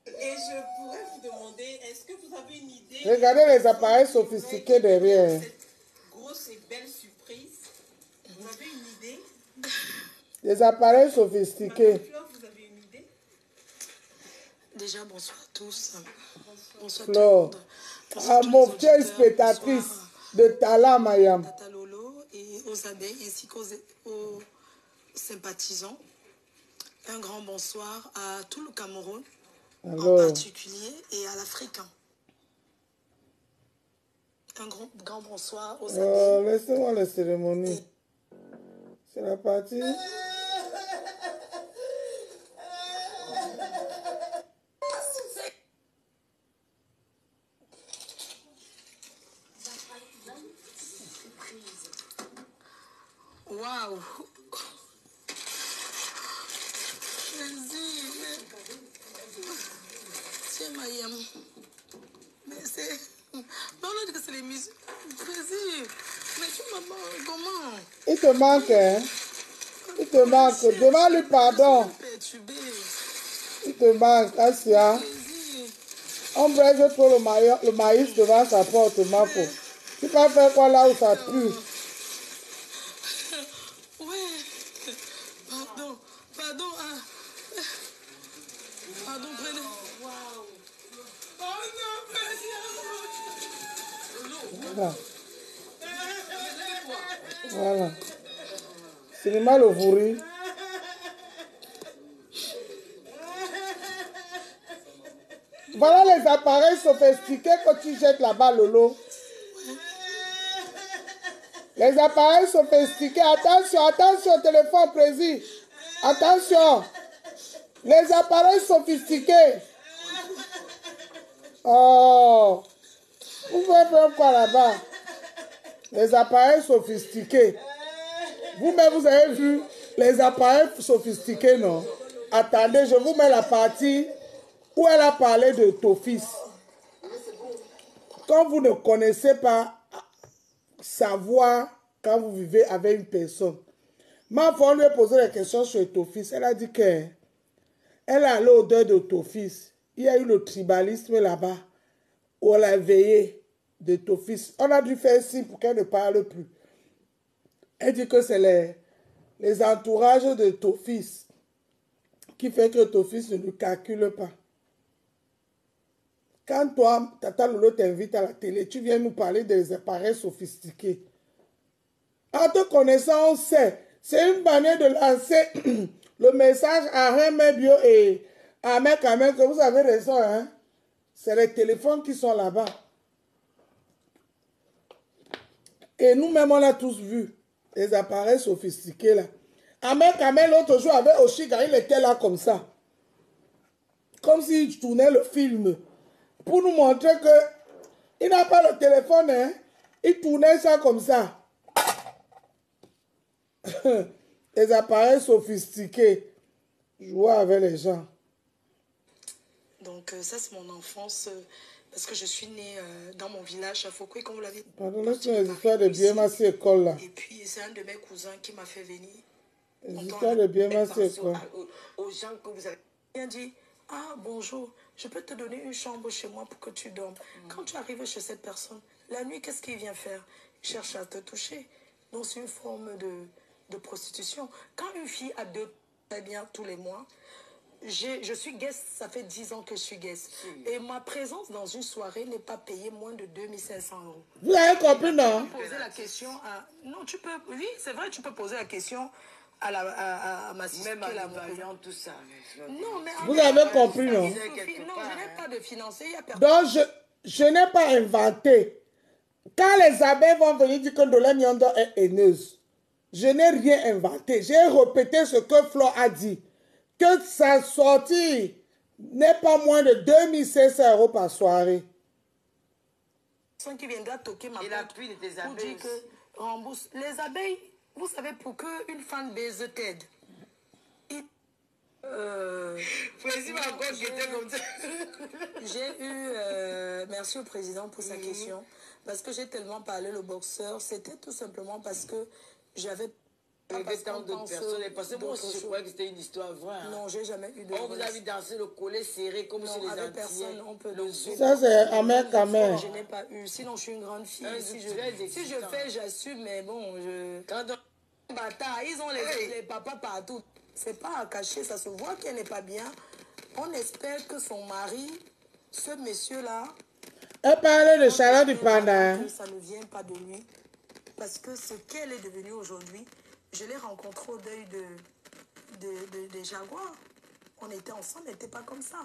Et je pourrais vous demander, est-ce que vous avez une idée? Regardez les appareils sophistiqués derrière. Cette grosse et belle surprise. Vous avez une idée? Les appareils sophistiqués. Madame Flore, vous avez une idée? Déjà, bonsoir à tous. Bonsoir Flore. Ah, mon fière spectatrice de Tala Mayam. Tata Lolo et aux abeilles ainsi qu'aux sympathisants. Un grand bonsoir à tout le Cameroun, en particulier, et à l'Afrique. Un grand bonsoir aux abeilles. Laissez-moi la cérémonie. C'est la partie. Waouh! Tiens, Mayam. Mais c'est... Non, on dit que c'est les musiques. Vas-y. Mais tu m'as... Comment? Il te manque, hein? Il te manque. Demande-lui pardon. Il te manque, Asia. On braise pour le maïs devant sa porte, ma peau. Tu vas faire quoi là où ça pue? Pardon, prenez. Voilà. Voilà. C'est mal au bourri. Voilà les appareils sophistiqués que tu jettes là-bas, Lolo. Les appareils sophistiqués. Attention, attention, téléphone précis. Attention. Les appareils sophistiqués. Oh. Vous pouvez faire quoi là-bas? Les appareils sophistiqués. Vous-même, vous avez vu les appareils sophistiqués, non? Attendez, je vous mets la partie où elle a parlé de Tofis. Quand vous ne connaissez pas savoir quand vous vivez avec une personne. Ma femme lui a posé des questions sur Tofis. Elle a dit qu'elle a l'odeur de Tofis. Il y a eu le tribalisme là-bas. Où elle a veillé de Tofis. On a dû faire signe pour qu'elle ne parle plus. Elle dit que c'est les entourages de Tofis qui fait que Tofis ne lui calcule pas. Quand toi, Tata Lolo t'invite à la télé, tu viens nous parler des appareils sophistiqués. En te connaissant, on sait. C'est une manière de lancer le message à Rémé Bio et à Mec que vous avez raison. Hein? C'est les téléphones qui sont là-bas. Et nous-mêmes, on l'a tous vu. Les appareils sophistiqués là. Ahmed Kamel, l'autre jour, avec Oshiga, il était là comme ça. Comme s'il tournait le film. pour nous montrer que il n'a pas le téléphone, hein. Il tournait ça comme ça. Les appareils sophistiqués. Jouer avec les gens. Donc ça c'est mon enfance, parce que je suis née dans mon village à Foucault, comme vous l'avez dit. Pardon, laisse-moi les histoires de Biémassi école là. Et puis c'est un de mes cousins qui m'a fait venir. Les histoires de Biémassi école. Aux gens que vous avez Il a dit, ah bonjour, je peux te donner une chambre chez moi pour que tu dormes. Quand tu arrives chez cette personne, la nuit, qu'est-ce qu'il vient faire? Il cherche à te toucher. Donc c'est une forme de prostitution. Quand une fille a deux très bien tous les mois, je suis guest, ça fait 10 ans que je suis guest. Et ma présence dans une soirée n'est pas payée moins de 2500 €. Vous avez compris, non? Tu peux poser la question à... Non, tu peux... Oui, c'est vrai, tu peux poser la question à ma sister. même en voyant tout ça. Non, mais... Vous avez compris, non? Non, je n'ai pas de financier, il y a personne. Donc, je n'ai pas inventé. Quand les abeilles vont venir dire que Ndolé Miondo est haineuse, je n'ai rien inventé. J'ai répété ce que Flo a dit. Que sa sortie n'est pas moins de 2500 € par soirée. Qui viendra toquer ma Et la porte pluie de tes pour abeilles dire que rembourse. Les abeilles, vous savez, pour qu'une fan baise t'aide. Président encore qui était comme ça. J'ai eu... merci au président pour sa question. Parce que j'ai tellement parlé le boxeur. C'était tout simplement parce que j'avais... Il y avait tant d'autres personnes. Et parce que moi aussi, je croyais que c'était une histoire vraie. Hein. Non, j'ai jamais eu de... On vous a vu danser le collet serré comme si les avec Antillais. personne, on peut danser. Ça, c'est amer quand même. Je n'ai pas eu. Sinon, je suis une grande fille. Si je excitant. fais, j'assume, mais bon, je... Quand Bâtard, ils ont les papas partout. C'est pas à cacher, ça se voit qu'elle n'est pas bien. On espère que son mari, ce monsieur-là... Elle parlait de Charlotte du Panda. Ça ne vient pas de lui. Parce que ce qu'elle est devenue aujourd'hui, je l'ai rencontrée au deuil des Jaguars. On était ensemble, elle n'était pas comme ça.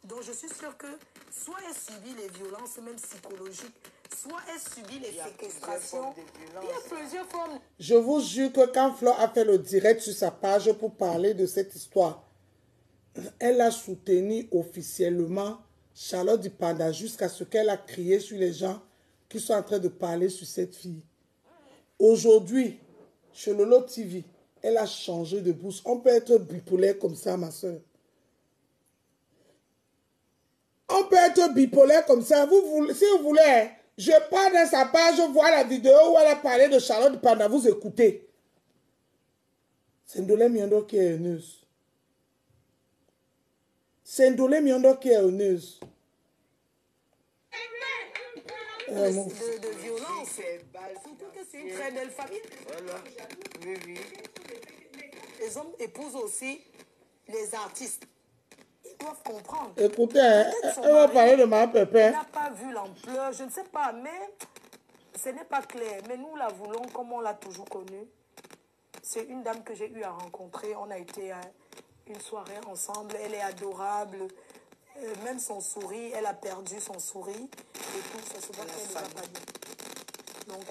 Donc je suis sûre que soit elle subit les violences, même psychologiques, soit elle subit les séquestrations. Il y a plusieurs formes. Je vous jure que quand Flo a fait le direct sur sa page pour parler de cette histoire, elle a soutenu officiellement Charlotte du Panda jusqu'à ce qu'elle a crié sur les gens qui sont en train de parler sur cette fille. Aujourd'hui, chez Lolo TV, elle a changé de bouche. On peut être bipolaire comme ça, ma soeur. On peut être bipolaire comme ça. Si vous voulez, je pars dans sa page, je vois la vidéo où elle a parlé de Charlotte du Panda. Vous écoutez. C'est Ndolé Miondo qui est haineuse. C'est Ndolé Miondo qui est haineuse. De violence. Surtout que c'est une très belle famille. Voilà. Oui, oui. Les hommes épousent aussi les artistes. Ils doivent comprendre. Écoutez, elle va parler de ma pépé. Elle n'a pas vu l'ampleur, je ne sais pas, mais ce n'est pas clair. Mais nous la voulons comme on l'a toujours connue. C'est une dame que j'ai eu à rencontrer. On a été à une soirée ensemble. Elle est adorable. Même son sourire, elle a perdu son sourire. Et tout, ça se voit qu'elle ne va pas bien. Donc,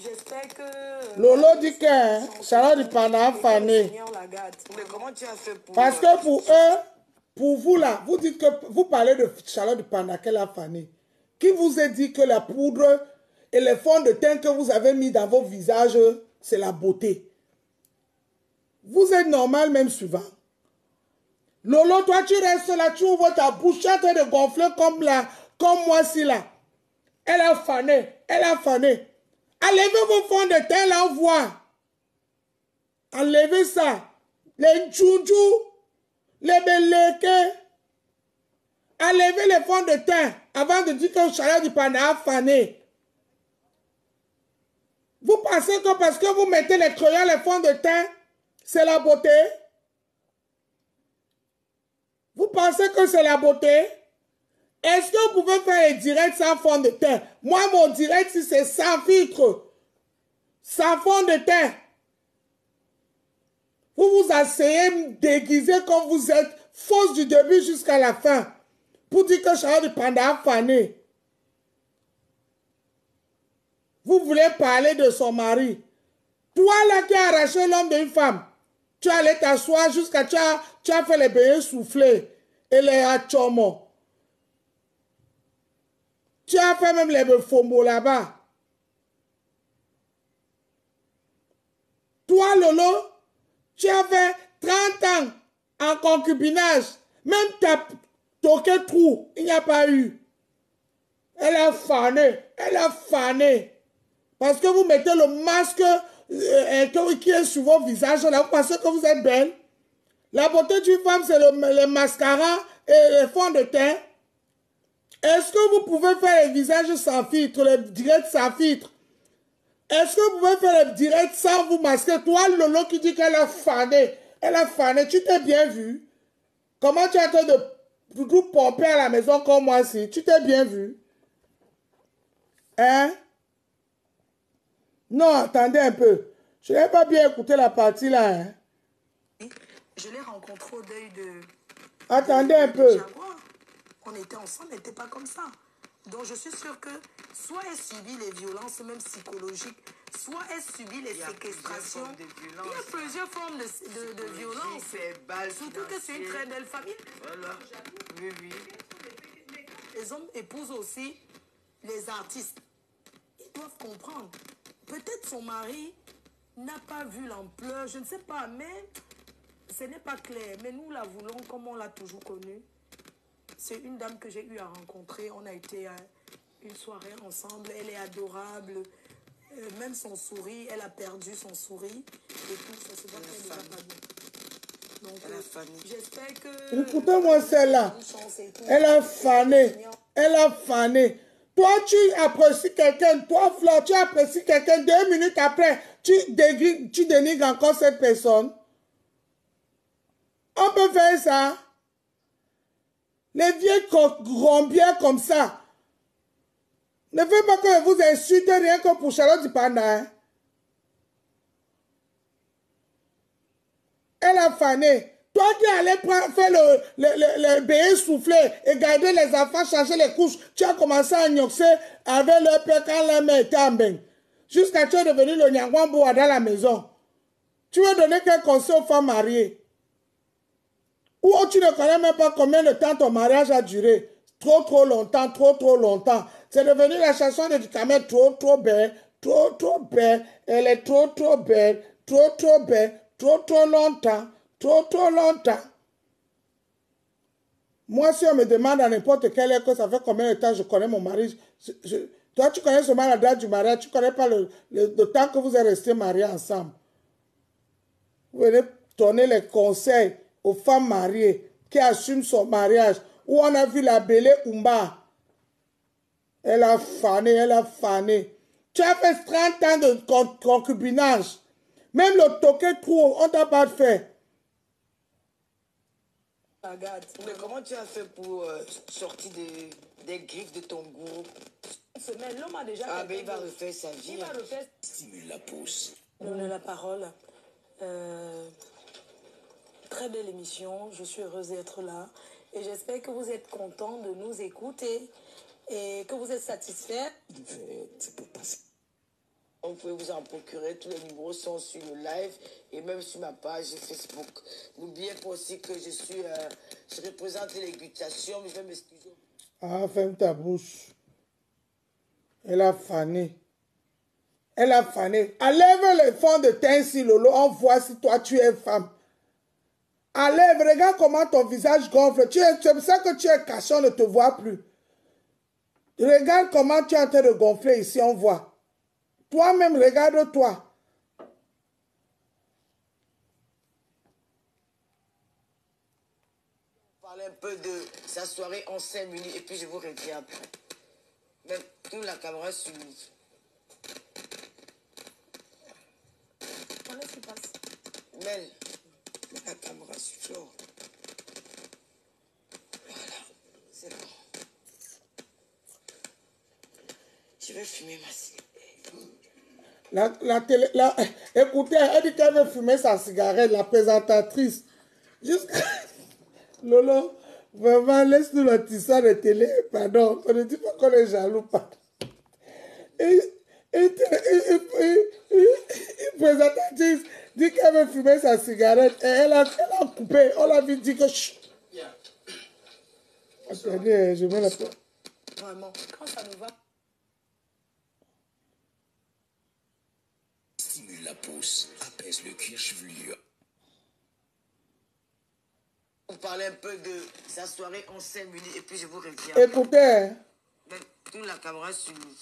j'espère que... Lolo dit que Charlotte du Panda a fané. Mais comment tu as fait pour... Parce que pour eux, pour vous là, vous dites que vous parlez de Charlotte du Panda qu'elle a fané. Qui vous a dit que la poudre et les fonds de teint que vous avez mis dans vos visages, c'est la beauté? Vous êtes normal même souvent. Lolo, toi tu restes là, tu ouvres ta bouche, tu es en train de gonfler comme moi si là. Elle a fané, elle a fané. Enlevez vos fonds de teint là, on voit. Enlevez ça. Les djoudjou, les beleke. Enlevez les fonds de teint avant de dire que Charlotte du Panda a fané. Vous pensez que parce que vous mettez les crayons, les fonds de teint, c'est la beauté? Vous pensez que c'est la beauté? Est-ce que vous pouvez faire les directs sans fond de teint? Moi, mon direct, si c'est sans filtre, sans fond de teint. Vous vous asseyez déguisé comme vous êtes, fausse du début jusqu'à la fin, pour dire que Charlotte du Panda a fané. Vous voulez parler de son mari. Toi là qui as arraché l'homme d'une femme, tu allais t'asseoir jusqu'à tu as fait les beignets soufflés et les achomos. Tu as fait même les fombo là-bas. Toi, Lolo, tu as fait 30 ans en concubinage. Même ta toqué trou, il n'y a pas eu. Elle a fané. Elle a fané. Parce que vous mettez le masque qui est sur vos visages. Là, vous pensez que vous êtes belle. La beauté d'une femme, c'est le mascara et le fond de teint. Est-ce que vous pouvez faire les visages sans filtre, les directs sans filtre? Est-ce que vous pouvez faire les directs sans vous masquer? Toi, Lolo qui dit qu'elle a fané. Elle a fané. Tu t'es bien vu? Comment tu es en train de tout pomper à la maison comme moi si? Tu t'es bien vu? Hein? Non, attendez un peu. Je n'ai pas bien écouté la partie là. Hein? Je l'ai rencontré au deuil de... Attendez un peu. Jaguar. On était ensemble, on n'était pas comme ça. Donc je suis sûre que soit elle subit les violences, même psychologiques, soit elle subit les séquestrations. Il y a plusieurs formes de violence. Surtout que c'est une très belle famille. Voilà. Oui, oui. Les hommes épousent aussi les artistes. Ils doivent comprendre. Peut-être son mari n'a pas vu l'ampleur, je ne sais pas, mais ce n'est pas clair. Mais nous la voulons comme on l'a toujours connue. C'est une dame que j'ai eu à rencontrer. On a été à une soirée ensemble. Elle est adorable. Même son sourire, elle a perdu son sourire. Et tout, ça se voit qu'elle ne va pas bien. Donc, j'espère que... Écoutez-moi celle-là. Elle a fané. Elle a fané. Toi, tu apprécies quelqu'un. Toi, Fleur, tu apprécies quelqu'un. 2 minutes après, tu dénigres encore cette personne. On peut faire ça. Les vieux grombières comme ça. Ne faites pas que vous insultez rien que pour Charlotte Dipanda. Hein? Elle a fané. Toi qui allais faire le béé souffler et garder les enfants, changer les couches, tu as commencé à gnoxer avec le père quand la mère était en bain. Jusqu'à tu es devenu le Nyangwamboua dans la maison. Tu veux donner quel conseil aux femmes mariées? Ou tu ne connais même pas combien de temps ton mariage a duré. Trop longtemps, trop longtemps. C'est devenu la chanson de Ducamel, trop belle, trop belle. Elle est trop belle, trop belle, trop longtemps, trop longtemps. Moi, si on me demande à n'importe quelle heure que ça fait combien de temps je connais mon mari, toi, tu connais seulement la date du mariage, tu ne connais pas le temps que vous êtes restés mariés ensemble. Vous venez donner les conseils aux femmes mariées qui assument son mariage, où on a vu la belle Oumba. Elle a fané, elle a fané. Tu as fait 30 ans de concubinage. Même le toquet trop, on t'a pas fait. Mais comment tu as fait pour sortir des griffes de ton groupe? L'homme a déjà... Ah, mais il va refaire sa vie. Il va refaire... Stimule la pousse. Donner la parole. Très belle émission. Je suis heureuse d'être là. Et j'espère que vous êtes contents de nous écouter et que vous êtes satisfaits. C'est pour passer. Vous pouvez vous en procurer. Tous les numéros sont sur le live et même sur ma page Facebook. N'oubliez pas aussi que je représente l'éducation, mais je vais m'excuser. Ah, ferme ta bouche. Elle a fané. Elle a fané. Enlève le fond de teint si Lolo, on voit si toi tu es femme. Enlève, regarde comment ton visage gonfle. C'est ça que tu es caché, on ne te voit plus. Regarde comment tu es en train de gonfler ici, on voit. Toi-même, regarde-toi. Parler un peu de sa soirée en 5 minutes et puis je vous reviens après. Même tout la caméra sur lui. Qu'est-ce qui passe? Mel, mets la caméra sur Flore. Voilà, c'est bon. Je vais fumer ma cigarette. Écoutez, elle dit qu'elle veut fumer sa cigarette, la présentatrice. Lolo, vraiment, laisse-nous le tissage de télé, pardon. On ne dit pas qu'on est jaloux, pardon. Une présentatrice dit qu'elle veut fumer sa cigarette et elle a coupé. On l'a vu dire que... Chut. Attendez, je mets la... Vraiment, quand ça nous va. Stimule la pousse, apaise le cuir chevelu. On parlait un peu de sa soirée en 5 minutes et puis je vous reviens. Écoutez. Mais tout la caméra sur nous.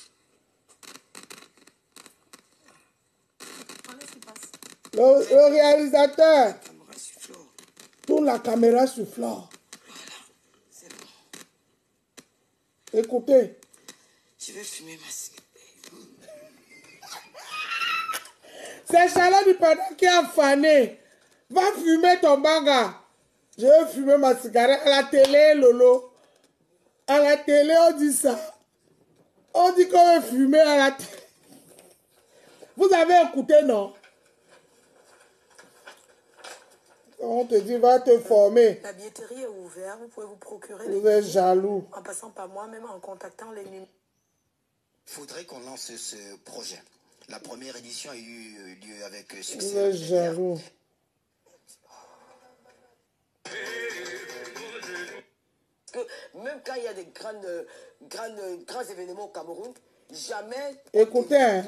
Le réalisateur. La caméra sur Flore. Tourne la caméra sur Flore. Voilà, c'est bon. Écoutez. Je vais fumer ma cigarette. C'est Charlotte du Pardon qui a fané. Va fumer ton banga. Je vais fumer ma cigarette. À la télé, Lolo. À la télé, on dit ça. On dit qu'on veut fumer à la télé. Vous avez écouté, non? On te dit, va te former. La billetterie est ouverte. Vous pouvez vous procurer. Vous êtes jaloux. En passant par moi, même en contactant les numéros. Il faudrait qu'on lance ce projet. La première édition a eu lieu avec succès. Vous êtes jaloux. Même quand il y a des grands événements au Cameroun, jamais... Écoutez, hein.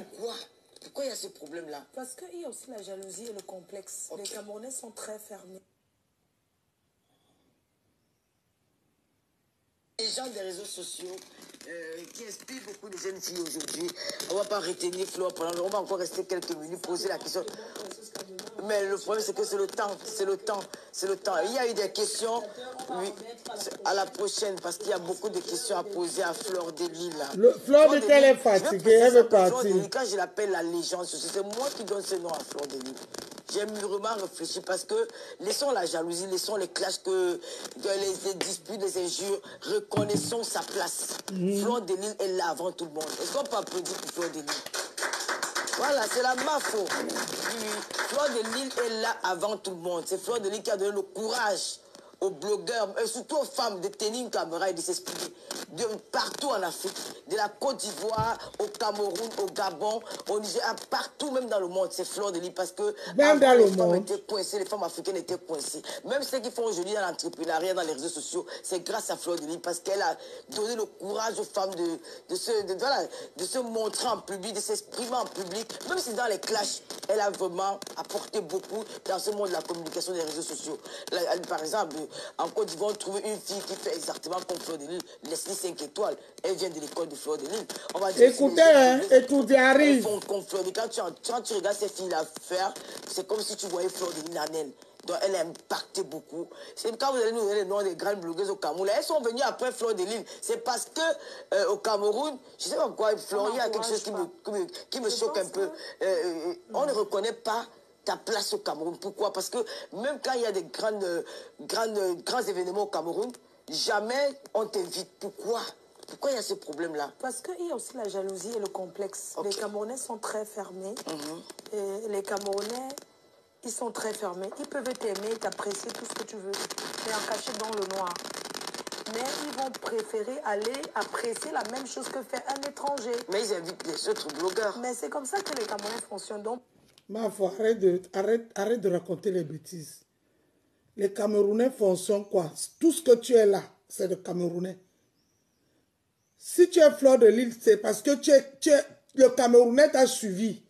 Pourquoi il y a ce problème-là? Parce qu'il y a aussi la jalousie et le complexe. Okay. Les Camerounais sont très fermés. Les gens des réseaux sociaux qui inspirent beaucoup de jeunes filles aujourd'hui, on ne va pas retenir Flore pendant... On va encore rester quelques minutes, poser la question. Mais le problème, c'est que c'est le temps. C'est le temps. C'est le temps. Il y a eu des questions, oui, à la prochaine, parce qu'il y a beaucoup de questions à poser à Flore Delis. Flore Delis, elle est fatiguée, elle veut partir. Quand je l'appelle la légende, c'est moi qui donne ce nom à Flore Delis. J'ai mûrement réfléchi parce que laissons la jalousie, laissons les clashs, les disputes, les injures, reconnaissons sa place. Flore Delis est là avant tout le monde. Est-ce qu'on peut applaudir pour Flore Delis? Voilà, c'est la mafo. Flore Delis est là avant tout le monde. C'est Flore Delis qui a donné le courage aux blogueurs, et surtout aux femmes, de tenir une caméra et de s'exprimer. De partout en Afrique, de la Côte d'Ivoire, au Cameroun, au Gabon, au Niger, partout, même dans le monde, c'est Flore Delis parce que même dans le les femmes monde étaient coincées, les femmes africaines étaient coincées. Même ceux qui font aujourd'hui dans l'entrepreneuriat, dans les réseaux sociaux, c'est grâce à Flore Delis parce qu'elle a donné le courage aux femmes de se montrer en public, de s'exprimer en public. Même si dans les clashs, elle a vraiment apporté beaucoup dans ce monde de la communication des réseaux sociaux. Là, par exemple, en Côte d'Ivoire, on trouve une fille qui fait exactement comme Flore Delis, Leslie 5 étoiles. Elle vient de l'école de Flore Delis. On va dire, écoutez, hein, étudier arrive. Quand tu regardes ces filles-là faire, c'est comme si tu voyais Flore Delis en elle. Donc elle a impacté beaucoup. C'est quand vous allez nous donner les noms des grandes blogueuses au Cameroun, elles sont venues après Flore Delis. C'est parce que au Cameroun, je sais pas pourquoi, Flore, il y a quelque chose qui me choque un peu. On ne reconnaît pas ta place au Cameroun. Pourquoi? Parce que même quand il y a des grands événements au Cameroun, jamais on t'invite. Pourquoi? Pourquoi il y a ce problème-là? Parce qu'il y a aussi la jalousie et le complexe. Okay. Les Camerounais sont très fermés. Et les Camerounais, ils sont très fermés. Ils peuvent t'aimer, t'apprécier, tout ce que tu veux, mais en caché dans le noir. Mais ils vont préférer aller apprécier la même chose que fait un étranger. Mais ils invitent les autres blogueurs. Mais c'est comme ça que les Camerounais fonctionnent. Donc, ma foi, arrête de raconter les bêtises. Les Camerounais fonctionnent quoi? Tout ce que tu es là, c'est le Camerounais. Si tu es Flore Delis, c'est parce que le Camerounais t'a suivi.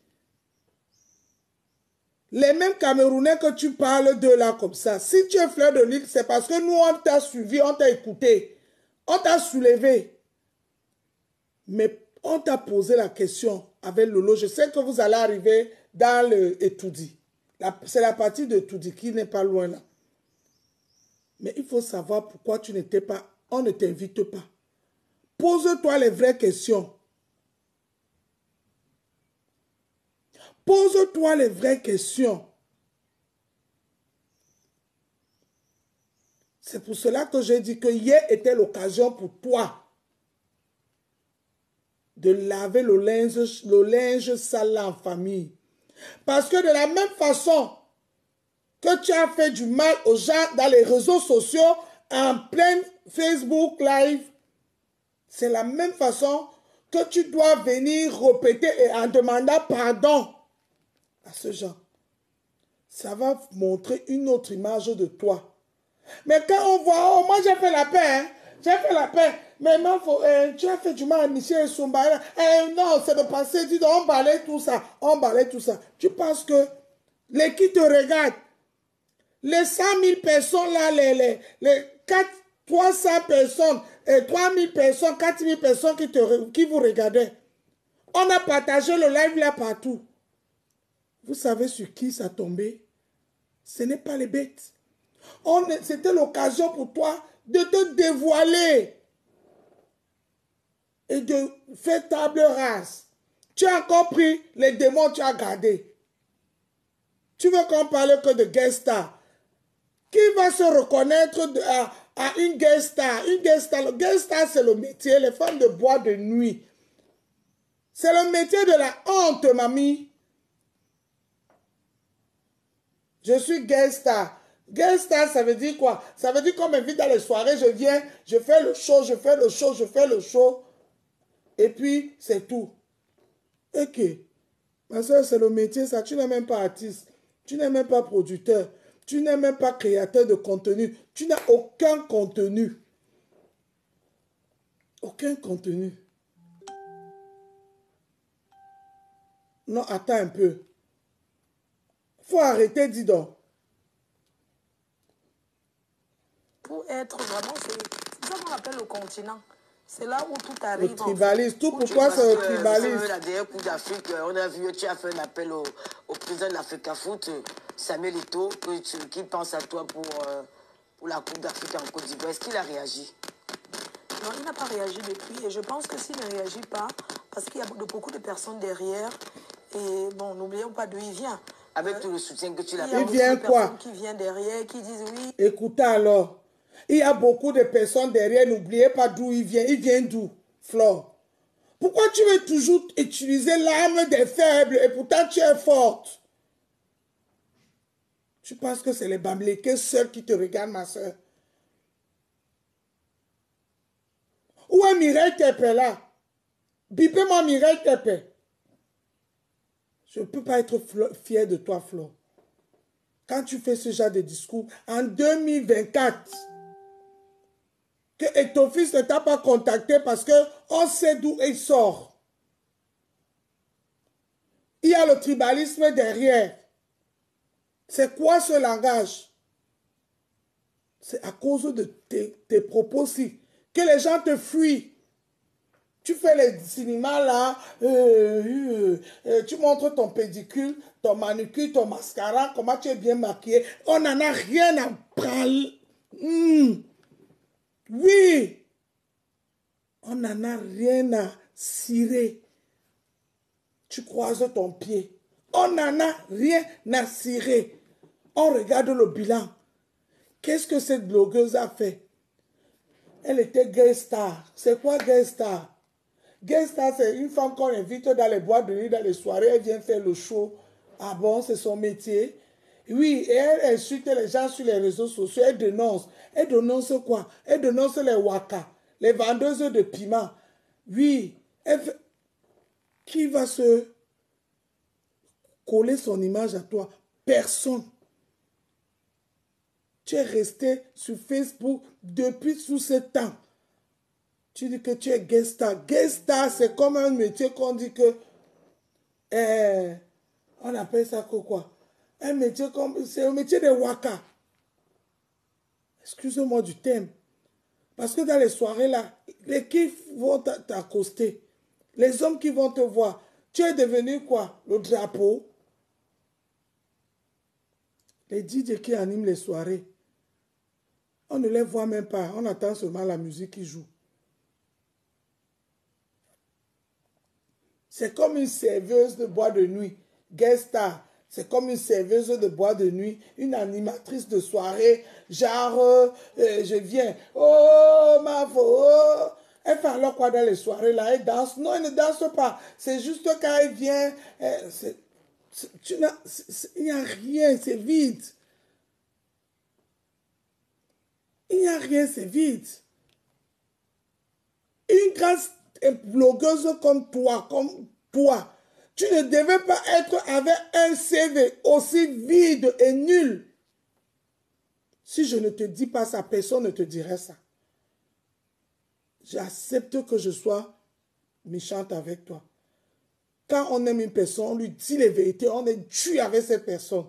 Les mêmes Camerounais que tu parles de là comme ça. Si tu es Flore Delis, c'est parce que nous, on t'a suivi, on t'a écouté. On t'a soulevé. Mais on t'a posé la question avec Lolo. Je sais que vous allez arriver dans le Etoudi. C'est la partie de Etoudi qui n'est pas loin là. Mais il faut savoir pourquoi tu n'étais pas... On ne t'invite pas. Pose-toi les vraies questions. Pose-toi les vraies questions. C'est pour cela que j'ai dit que hier était l'occasion pour toi de laver le linge sale en famille. Parce que de la même façon que tu as fait du mal aux gens dans les réseaux sociaux, en plein Facebook Live, c'est la même façon que tu dois venir répéter et en demandant pardon à ce gens. Ça va montrer une autre image de toi. Mais quand on voit, oh, moi j'ai fait la paix, hein. J'ai fait la paix. Mais tu as fait du mal à Michel Soumba. Non, c'est le passé. Dis donc, on balaye tout ça. On balaye tout ça. Tu penses que les qui te regardent, les 100 000 personnes là, les 300 personnes, 3 000 personnes, 4 000 personnes qui vous regardaient. On a partagé le live là partout. Vous savez sur qui ça tombait? Ce n'est pas les bêtes. C'était l'occasion pour toi de te dévoiler et de faire table rase. Tu as encore pris les démons, tu as gardé. Tu veux qu'on parle que de guest star? Qui va se reconnaître à une guest star? Une guest star, le guest star c'est le métier, les femmes de bois de nuit. C'est le métier de la honte, mamie. Je suis guest star. Guest star, ça veut dire quoi? Ça veut dire qu'on m'invite dans les soirées, je viens, je fais le show, je fais le show, je fais le show. Et puis, c'est tout. Ok. Ma soeur, c'est le métier, ça. Tu n'es même pas artiste. Tu n'es même pas producteur. Tu n'es même pas créateur de contenu. Tu n'as aucun contenu. Aucun contenu. Non, attends un peu. Faut arrêter, dis donc. Pour être vraiment, c'est ça qu'on appelle le continent. C'est là où tout arrive. Le tribalisme. Tout pourquoi c'est le tribalisme? La dernière Coupe d'Afrique, on a vu, tu as fait un appel au président de l'Africa Foot, Samuel Eto'o, qui pense à toi pour la Coupe d'Afrique en Côte d'Ivoire. Est-ce qu'il a réagi? Non, il n'a pas réagi depuis. Et je pense que s'il ne réagit pas, parce qu'il y a beaucoup de personnes derrière, et bon, n'oublions pas d'où il vient. Avec tout le soutien que tu l'as fait. Il vient quoi? Qui viennent derrière, qui disent oui. Écoutez alors. Il y a beaucoup de personnes derrière, n'oubliez pas d'où il vient. Il vient d'où, Flore? Pourquoi tu veux toujours utiliser l'arme des faibles et pourtant tu es forte? Tu penses que c'est les Bamlékés seuls qui te regardent, ma soeur? Où est Mireille Tepé là? Bipez-moi Mireille Tepé. Je ne peux pas être fier de toi, Flore. Quand tu fais ce genre de discours, en 2024, que ton fils ne t'a pas contacté parce qu'on sait d'où il sort. Il y a le tribalisme derrière. C'est quoi ce langage? C'est à cause de tes propos-ci que les gens te fuient. Tu fais les cinémas là, tu montres ton pédicule, ton manucure, ton mascara, comment tu es bien maquillé. On n'en a rien à prendre. Oui, on n'en a rien à cirer. Tu croises ton pied. On n'en a rien à cirer. On regarde le bilan. Qu'est-ce que cette blogueuse a fait? Elle était guest star. C'est quoi guest star? Guest star, c'est une femme qu'on invite dans les boîtes de nuit, dans les soirées. Elle vient faire le show. Ah bon, c'est son métier. Oui, et elle insulte les gens sur les réseaux sociaux. Elle dénonce. Elle dénonce quoi? Elle dénonce les waka, les vendeuses de piment. Oui. Qui va se coller son image à toi? Personne. Tu es resté sur Facebook depuis tout ce temps. Tu dis que tu es guest star. Guest star, c'est comme un métier qu'on dit que... on appelle ça quoi? Un métier comme... C'est un métier de waka. Excusez-moi du thème. Parce que dans les soirées là, les qui vont t'accoster. Les hommes qui vont te voir. Tu es devenu quoi? Le drapeau. Les DJ qui animent les soirées. On ne les voit même pas. On entend seulement la musique qui joue. C'est comme une serveuse de boîte de nuit. Guest star. C'est comme une serveuse de boîte de nuit. Une animatrice de soirée. Genre, je viens. Oh, ma voix. Elle fait alors quoi dans les soirées là? Elle danse. Non, elle ne danse pas. C'est juste quand elle vient. Il n'y a rien. C'est vide. Il n'y a rien. C'est vide. Une grande blogueuse comme toi, tu ne devais pas être avec un CV aussi vide et nul. Si je ne te dis pas ça, personne ne te dirait ça. j'accepte que je sois méchante avec toi. Quand on aime une personne, on lui dit les vérités, on est dur avec cette personne.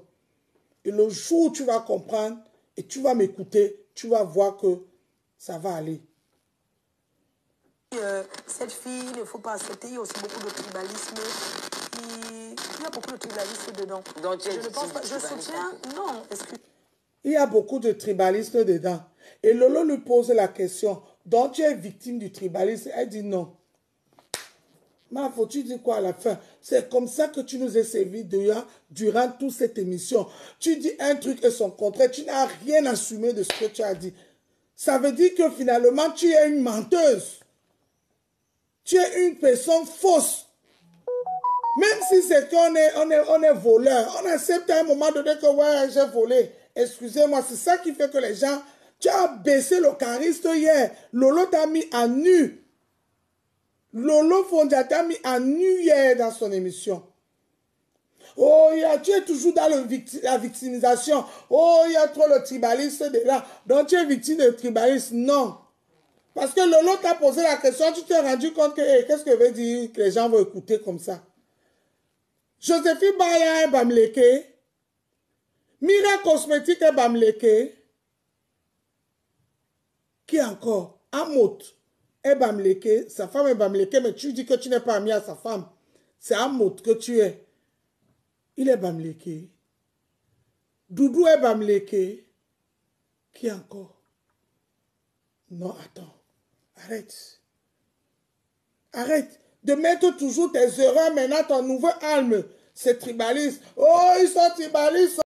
Et le jour où tu vas comprendre et tu vas m'écouter, tu vas voir que ça va aller. Cette fille, il ne faut pas accepter. Il y a aussi beaucoup de tribalisme. Il y a beaucoup de tribalisme dedans. Donc, je ne pense pas. Je soutiens. Non, excuse. Il y a beaucoup de tribalisme dedans. Et Lolo lui pose la question. Donc tu es victime du tribalisme? Elle dit non. Marfo, tu dis quoi à la fin? C'est comme ça que tu nous as servi durant toute cette émission. Tu dis un truc et son contraire. Tu n'as rien assumé de ce que tu as dit. Ça veut dire que finalement, tu es une menteuse. Tu es une personne fausse. Même si c'est qu'on est voleur, on accepte à un moment donné que ouais, j'ai volé. Excusez-moi, c'est ça qui fait que les gens... Tu as baissé le charisme hier. Lolo t'a mis à nu. Lolo Fondia t'a mis à nu hier dans son émission. Oh, tu es toujours dans la victimisation. Oh, il y a trop le tribalisme de là. Donc tu es victime de tribalisme. Non. Parce que Lolo t'a posé la question, tu t'es rendu compte que hey, qu'est-ce que veut dire que les gens vont écouter comme ça? Joséphine Baya est Bamleke. Mira Cosmétique est Bamleke. Qui encore? Amot est Bamleke. Sa femme est Bamleke, mais tu dis que tu n'es pas ami à sa femme. C'est Amot que tu es. Il est Bamleke. Doudou est Bamleke. Qui encore? Non, attends. Arrête. Arrête de mettre toujours tes erreurs maintenant, ton nouveau alme. C'est tribaliste. Oh, ils sont tribalistes.